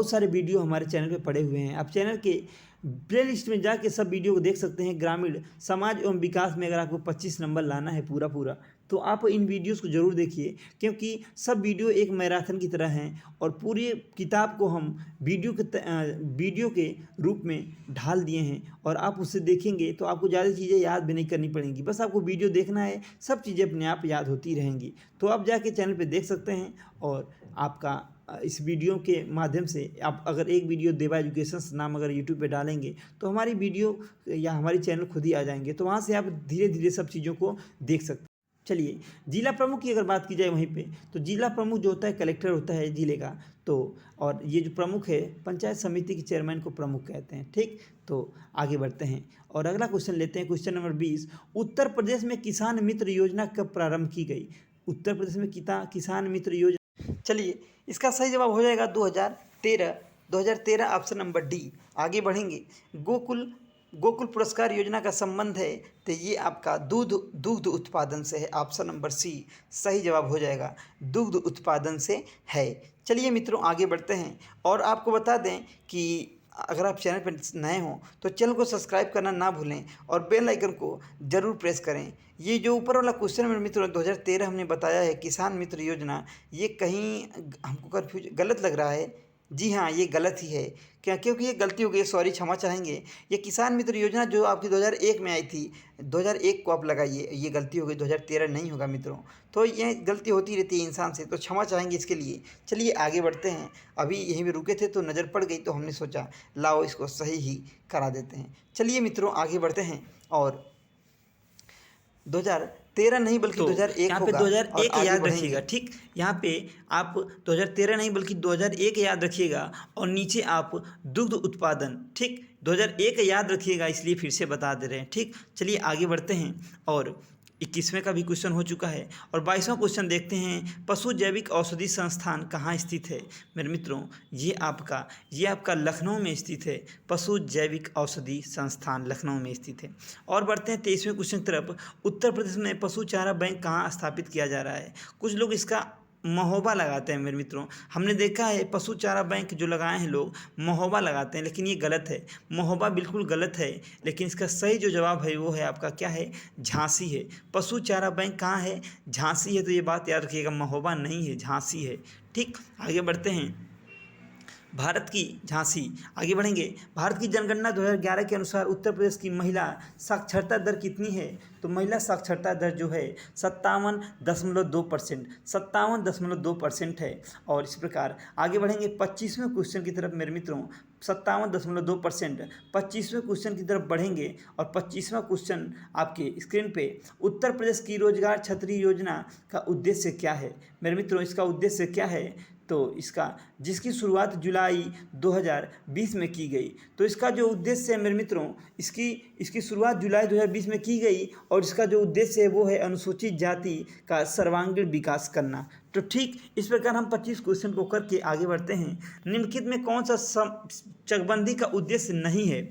सारे वीडियो हमारे चैनल पे पड़े हुए हैं। आप चैनल के प्लेलिस्ट में जाके सब वीडियो को देख सकते हैं। ग्रामीण समाज एवं विकास में अगर आपको 25 नंबर लाना है पूरा तो आप इन वीडियोस को ज़रूर देखिए, क्योंकि सब वीडियो एक मैराथन की तरह हैं और पूरी किताब को हम वीडियो के रूप में ढाल दिए हैं। और आप उसे देखेंगे तो आपको ज़्यादा चीज़ें याद भी नहीं करनी पड़ेंगी, बस आपको वीडियो देखना है, सब चीज़ें अपने आप याद होती रहेंगी। तो आप जाके चैनल पे देख सकते हैं। और आपका इस वीडियो के माध्यम से आप अगर एक वीडियो देवा एजुकेशंस नाम अगर यूट्यूब पे डालेंगे तो हमारी वीडियो या हमारी चैनल खुद ही आ जाएंगे, तो वहाँ से आप धीरे धीरे सब चीज़ों को देख सकते हैं। चलिए जिला प्रमुख की अगर बात की जाए वहीं पे, तो जिला प्रमुख जो होता है कलेक्टर होता है जिले का। तो और ये जो प्रमुख है पंचायत समिति के चेयरमैन को प्रमुख कहते हैं। ठीक, तो आगे बढ़ते हैं और अगला क्वेश्चन लेते हैं। क्वेश्चन नंबर 20, उत्तर प्रदेश में किसान मित्र योजना कब प्रारंभ की गई? उत्तर प्रदेश में किसान मित्र योजना, चलिए इसका सही जवाब हो जाएगा 2013 ऑप्शन नंबर डी। आगे बढ़ेंगे। गोकुल पुरस्कार योजना का संबंध है तो ये आपका दुग्ध उत्पादन से है। ऑप्शन नंबर सी सही जवाब हो जाएगा, दुग्ध उत्पादन से है। चलिए मित्रों आगे बढ़ते हैं और आपको बता दें कि अगर आप चैनल पर नए हों तो चैनल को सब्सक्राइब करना ना भूलें और बेल आइकन को ज़रूर प्रेस करें। ये जो ऊपर वाला क्वेश्चन मेरे मित्रों 2013 हमने बताया है किसान मित्र योजना, ये कहीं हमको कन्फ्यूज गलत लग रहा है। जी हाँ, ये गलत ही है। क्या? क्योंकि ये गलती हो गई, सॉरी क्षमा चाहेंगे। ये किसान मित्र योजना जो आपकी 2001 में आई थी, 2001 को आप लगाइए, ये गलती हो गई, 2013 नहीं होगा मित्रों। तो ये गलती होती रहती है इंसान से, तो क्षमा चाहेंगे इसके लिए। चलिए आगे बढ़ते हैं। अभी यहीं पे रुके थे तो नज़र पड़ गई तो हमने सोचा लाओ इसको सही ही करा देते हैं। चलिए मित्रों आगे बढ़ते हैं और 2013 नहीं बल्कि 2001 यहाँ पे होगा। 2001 याद रखिएगा। ठीक, यहाँ पे आप 2013 नहीं बल्कि 2001 याद रखिएगा और नीचे आप दुग्ध उत्पादन, ठीक 2001 याद रखिएगा, इसलिए फिर से बता दे रहे हैं। ठीक, चलिए आगे बढ़ते हैं और 21वें का भी क्वेश्चन हो चुका है और 22वां क्वेश्चन देखते हैं। पशु जैविक औषधि संस्थान कहाँ स्थित है? मेरे मित्रों ये आपका लखनऊ में स्थित है। पशु जैविक औषधि संस्थान लखनऊ में स्थित है। और बढ़ते हैं 23वें क्वेश्चन की तरफ। उत्तर प्रदेश में पशु चारा बैंक कहाँ स्थापित किया जा रहा है? कुछ लोग इसका महोबा लगाते हैं मेरे मित्रों। हमने देखा है पशु चारा बैंक जो लगाए हैं लोग महोबा लगाते हैं, लेकिन ये गलत है। महोबा बिल्कुल गलत है, लेकिन इसका सही जो जवाब है वो है आपका क्या है? झांसी है। पशु चारा बैंक कहाँ है? झांसी है। तो ये बात याद रखिएगा, महोबा नहीं है, झांसी है। ठीक, आगे बढ़ते हैं। भारत की झांसी। आगे बढ़ेंगे। भारत की जनगणना 2011 के अनुसार उत्तर प्रदेश की महिला साक्षरता दर कितनी है? तो महिला साक्षरता दर जो है 57.2%, 57.2% है। और इस प्रकार आगे बढ़ेंगे 25वें क्वेश्चन की तरफ मेरे मित्रों। 57.2%, 25वें क्वेश्चन की तरफ बढ़ेंगे और 25वां क्वेश्चन आपके स्क्रीन पे। उत्तर प्रदेश की रोजगार छतरी योजना का उद्देश्य क्या है? मेरे मित्रों इसका उद्देश्य क्या है? तो इसका जिसकी शुरुआत जुलाई 2020 में की गई। तो इसका जो उद्देश्य है मेरे मित्रों, इसकी शुरुआत जुलाई 2020 में की गई और इसका जो उद्देश्य है वो है अनुसूचित जाति का सर्वांगीण विकास करना। तो ठीक इस प्रकार हम 25 क्वेश्चन को करके आगे बढ़ते हैं। निम्नलिखित में कौन सा चकबंदी का उद्देश्य नहीं है?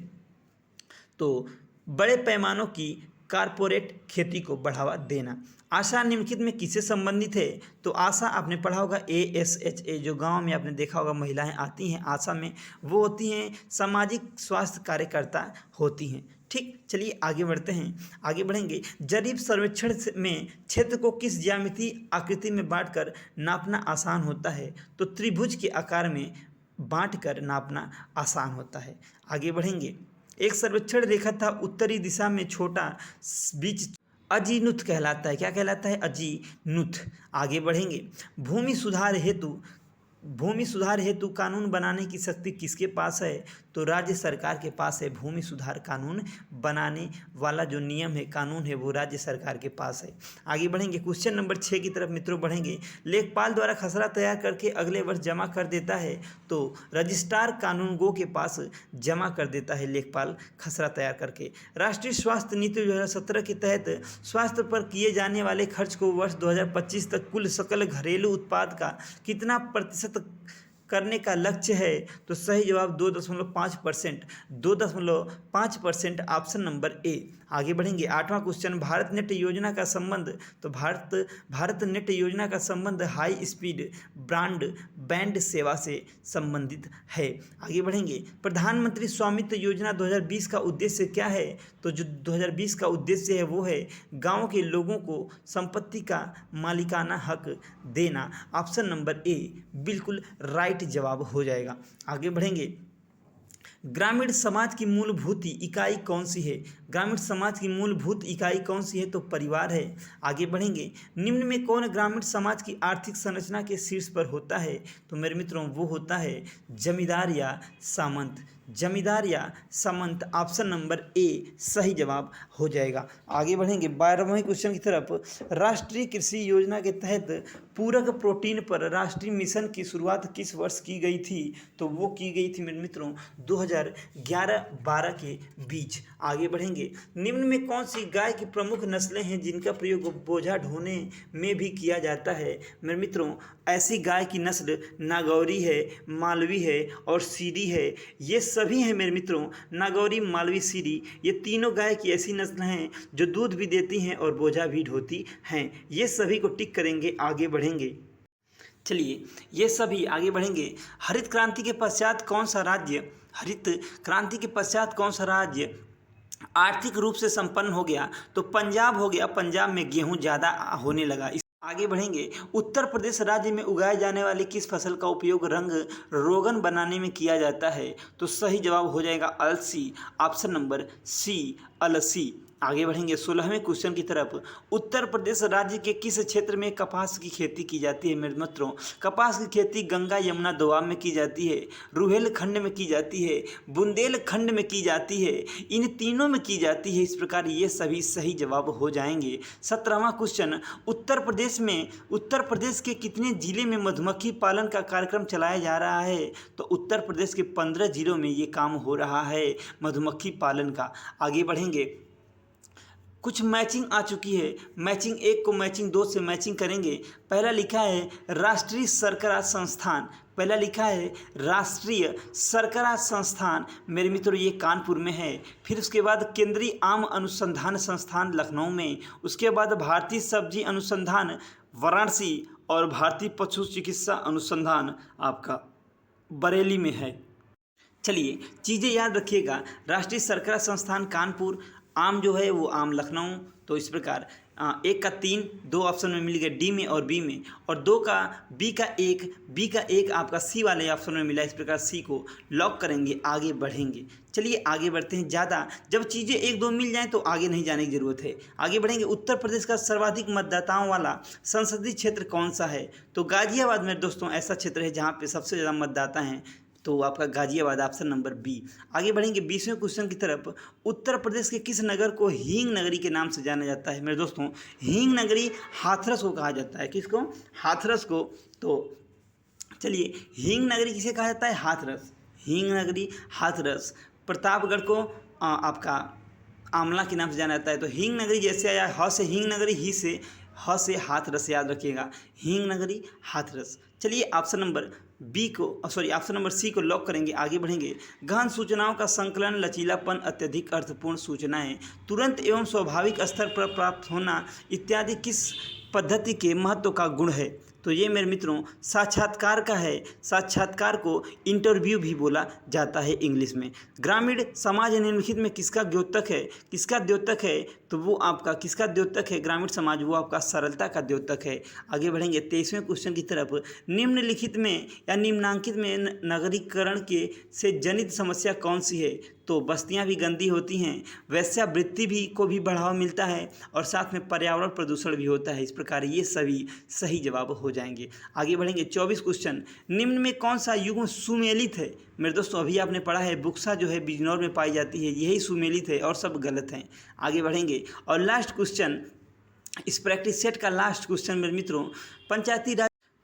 तो बड़े पैमानों की कारपोरेट खेती को बढ़ावा देना। आशा निम्नलिखित में किससे संबंधित है? तो आशा आपने पढ़ा होगा ASHA, जो गांव में आपने देखा होगा महिलाएं आती हैं आशा में, वो होती हैं सामाजिक स्वास्थ्य कार्यकर्ता होती हैं। ठीक, चलिए आगे बढ़ते हैं, आगे बढ़ेंगे। जरीब सर्वेक्षण में क्षेत्र को किस ज्यामितीय आकृति में बांटकर नापना आसान होता है? तो त्रिभुज के आकार में बांटकर नापना आसान होता है। आगे बढ़ेंगे। एक सर्वेक्षण रेखा था उत्तरी दिशा में छोटा बीच अजीनुत कहलाता है। क्या कहलाता है? अजीनुत। आगे बढ़ेंगे। भूमि सुधार हेतु कानून बनाने की शक्ति किसके पास है? तो राज्य सरकार के पास है। भूमि सुधार कानून बनाने वाला जो नियम है, कानून है, वो राज्य सरकार के पास है। आगे बढ़ेंगे। क्वेश्चन नंबर 6 की तरफ मित्रों बढ़ेंगे। लेखपाल द्वारा खसरा तैयार करके अगले वर्ष जमा कर देता है, तो रजिस्ट्रार कानूनगो के पास जमा कर देता है लेखपाल खसरा तैयार करके। राष्ट्रीय स्वास्थ्य नीति 2017 के तहत स्वास्थ्य पर किए जाने वाले खर्च को वर्ष 2025 तक कुल सकल घरेलू उत्पाद का कितना प्रतिशत करने का लक्ष्य है? तो सही जवाब 2.5%। 2.5% ऑप्शन नंबर ए। आगे बढ़ेंगे। 8वां क्वेश्चन। भारत नेट योजना का संबंध, तो भारत नेट योजना का संबंध हाई स्पीड ब्रॉडबैंड सेवा से संबंधित है। आगे बढ़ेंगे। प्रधानमंत्री स्वामित्व योजना 2020 का उद्देश्य क्या है? तो जो 2020 का उद्देश्य है वो है गाँव के लोगों को संपत्ति का मालिकाना हक देना। ऑप्शन नंबर ए बिल्कुल राइट जवाब हो जाएगा। आगे बढ़ेंगे। ग्रामीण समाज की मूलभूत इकाई कौन सी है? ग्रामीण समाज की मूलभूत इकाई कौन सी है? तो परिवार है। आगे बढ़ेंगे। निम्न में कौन ग्रामीण समाज की आर्थिक संरचना के शीर्ष पर होता है? तो मेरे मित्रों वो होता है जमींदार या सामंत। जमींदार या सामंत। ऑप्शन नंबर ए सही जवाब हो जाएगा। आगे बढ़ेंगे 12वें क्वेश्चन की तरफ। राष्ट्रीय कृषि योजना के तहत पूरक प्रोटीन पर राष्ट्रीय मिशन की शुरुआत किस वर्ष की गई थी? तो वो की गई थी मेरे मित्रों 2011-12 के बीच। आगे बढ़ेंगे। निम्न में कौन सी गाय की प्रमुख नस्लें हैं जिनका प्रयोग बोझा ढोने में भी किया जाता है? मेरे मित्रों ऐसी गाय की नस्ल नागौरी है, मालवी है और सीरी है। ये सभी हैं मेरे मित्रों, नागौरी, मालवी, सीरी, ये तीनों गाय की ऐसी नस्ल हैं जो दूध भी देती हैं और बोझा भी ढोती हैं। ये सभी को टिक करेंगे। आगे बढ़ेंगे। चलिए ये सभी आगे बढ़ेंगे। हरित क्रांति के पश्चात कौन सा राज्य आर्थिक रूप से संपन्न हो गया? तो पंजाब हो गया। पंजाब में गेहूं ज़्यादा होने लगा। आगे बढ़ेंगे। उत्तर प्रदेश राज्य में उगाए जाने वाली किस फसल का उपयोग रंग रोगन बनाने में किया जाता है? तो सही जवाब हो जाएगा अलसी। ऑप्शन नंबर सी अलसी। आगे बढ़ेंगे 16वें क्वेश्चन की तरफ। उत्तर प्रदेश राज्य के किस क्षेत्र में कपास की खेती की जाती है? मेरे मित्रों कपास की खेती गंगा यमुना दोआब में की जाती है, रुहेलखंड में की जाती है, बुंदेलखंड में की जाती है, इन तीनों में की जाती है। इस प्रकार ये सभी सही जवाब हो जाएंगे। 17वां क्वेश्चन। उत्तर प्रदेश के कितने जिले में मधुमक्खी पालन का कार्यक्रम चलाया जा रहा है? तो उत्तर प्रदेश के 15 जिलों में ये काम हो रहा है मधुमक्खी पालन का। आगे बढ़ेंगे। कुछ मैचिंग आ चुकी है। मैचिंग 1 को मैचिंग 2 से मैचिंग करेंगे। पहला लिखा है राष्ट्रीय शर्करा संस्थान। मेरे मित्रों ये कानपुर में है। फिर उसके बाद केंद्रीय आम अनुसंधान संस्थान लखनऊ में, उसके बाद भारतीय सब्जी अनुसंधान वाराणसी और भारतीय पशु चिकित्सा अनुसंधान आपका बरेली में है। चलिए चीज़ें याद रखिएगा। राष्ट्रीय शर्करा संस्थान कानपुर, आम जो है वो आम लखनऊ। तो इस प्रकार 1 का 3 2 ऑप्शन में मिल गए, डी में और बी में, और 2 का बी का 1 आपका सी वाले ऑप्शन में मिला। इस प्रकार सी को लॉक करेंगे। आगे बढ़ेंगे। चलिए आगे बढ़ते हैं। ज़्यादा जब चीज़ें 1-2 मिल जाएं तो आगे नहीं जाने की ज़रूरत है। आगे बढ़ेंगे। उत्तर प्रदेश का सर्वाधिक मतदाताओं वाला संसदीय क्षेत्र कौन सा है? तो गाजियाबाद मेरे दोस्तों ऐसा क्षेत्र है जहाँ पर सबसे ज़्यादा मतदाता हैं, तो आपका गाजियाबाद। Option number B. आगे बढ़ेंगे 20वें क्वेश्चन की तरफ। उत्तर प्रदेश के किस नगर को हींग नगरी के नाम से जाना जाता है? मेरे दोस्तों हींग नगरी हाथरस को कहा जाता है। किसको? हाथरस को। तो चलिए हींग नगरी किसे कहा जाता है? हाथरस। हींग नगरी हाथरस। प्रतापगढ़ को आपका आमला के नाम से जाना जाता है। तो हींग नगरी जैसे आया, ह से हींग नगरी, ही से ह से हाथरस, याद रखिएगा हींग नगरी हाथरस। चलिए option number option number C को लॉक करेंगे। आगे बढ़ेंगे। गहन सूचनाओं का संकलन, लचीलापन, अत्यधिक अर्थपूर्ण सूचनाएं, तुरंत एवं स्वाभाविक स्तर पर प्राप्त होना इत्यादि किस पद्धति के महत्व का गुण है? तो ये मेरे मित्रों साक्षात्कार का है। साक्षात्कार को इंटरव्यू भी बोला जाता है इंग्लिश में। ग्रामीण समाज निम्नलिखित में किसका द्योतक है? किसका द्योतक है? तो वो आपका किसका द्योतक है? ग्रामीण समाज वो आपका सरलता का द्योतक है। आगे बढ़ेंगे 23वें क्वेश्चन की तरफ। निम्नलिखित में या निम्नांकित में नगरीकरण के से जनित समस्या कौन सी है? तो बस्तियां भी गंदी होती हैं, वेश्यावृत्ति भी को भी बढ़ावा मिलता है और साथ में पर्यावरण प्रदूषण भी होता है। इस प्रकार ये सभी सही जवाब हो जाएंगे। आगे बढ़ेंगे 24 क्वेश्चन। निम्न में कौन सा युग्म सुमेलित है? मेरे दोस्तों अभी आपने पढ़ा है बुक्सा जो है बिजनौर में पाई जाती है, यही सुमेलित है और सब गलत हैं। आगे बढ़ेंगे और लास्ट क्वेश्चन, इस प्रैक्टिस सेट का लास्ट क्वेश्चन मेरे मित्रों,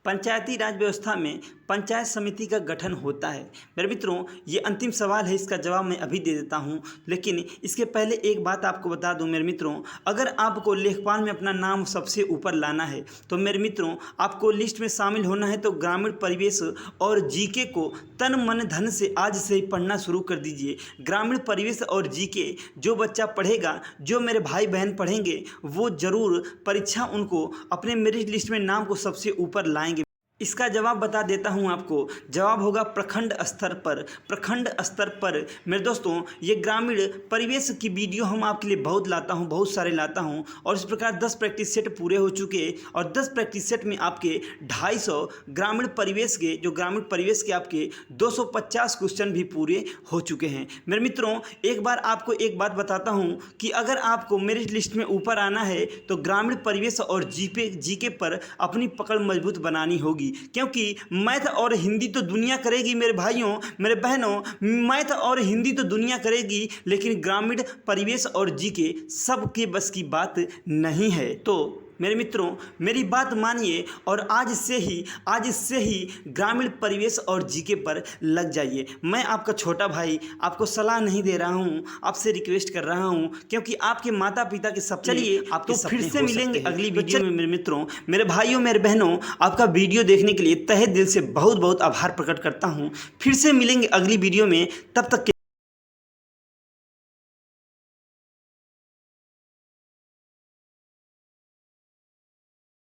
पंचायती राज व्यवस्था में पंचायत समिति का गठन होता है। मेरे मित्रों ये अंतिम सवाल है, इसका जवाब मैं अभी दे देता हूं, लेकिन इसके पहले एक बात आपको बता दूं मेरे मित्रों, अगर आपको लेखपाल में अपना नाम सबसे ऊपर लाना है तो मेरे मित्रों आपको लिस्ट में शामिल होना है तो ग्रामीण परिवेश और जीके को तन मन धन से आज से ही पढ़ना शुरू कर दीजिए। ग्रामीण परिवेश और जीके जो बच्चा पढ़ेगा, जो मेरे भाई बहन पढ़ेंगे, वो ज़रूर परीक्षा उनको अपने मेरिट लिस्ट में नाम को सबसे ऊपर लाएंगे। इसका जवाब बता देता हूं आपको, जवाब होगा प्रखंड स्तर पर। प्रखंड स्तर पर मेरे दोस्तों ये ग्रामीण परिवेश की वीडियो हम आपके लिए बहुत लाता हूं, बहुत सारे लाता हूं और इस प्रकार 10 प्रैक्टिस सेट पूरे हो चुके और 10 प्रैक्टिस सेट में आपके 250 ग्रामीण परिवेश के आपके 250 क्वेश्चन भी पूरे हो चुके हैं। मेरे मित्रों एक बार आपको एक बात बताता हूँ कि अगर आपको मेरिट लिस्ट में ऊपर आना है तो ग्रामीण परिवेश और जीके पर अपनी पकड़ मजबूत बनानी होगी, क्योंकि मैथ और हिंदी तो दुनिया करेगी मेरे भाइयों मेरे बहनों, मैथ और हिंदी तो दुनिया करेगी, लेकिन ग्रामीण परिवेश और जीके सबके बस की बात नहीं है। तो मेरे मित्रों मेरी बात मानिए और आज से ही ग्रामीण परिवेश और जीके पर लग जाइए। मैं आपका छोटा भाई आपको सलाह नहीं दे रहा हूँ, आपसे रिक्वेस्ट कर रहा हूँ, क्योंकि आपके माता पिता के सपने चलिए आपके तो फिर से मिलेंगे अगली वीडियो में। मेरे मित्रों मेरे भाइयों मेरे बहनों आपका वीडियो देखने के लिए तहे दिल से बहुत बहुत आभार प्रकट करता हूँ। फिर से मिलेंगे अगली वीडियो में, तब तक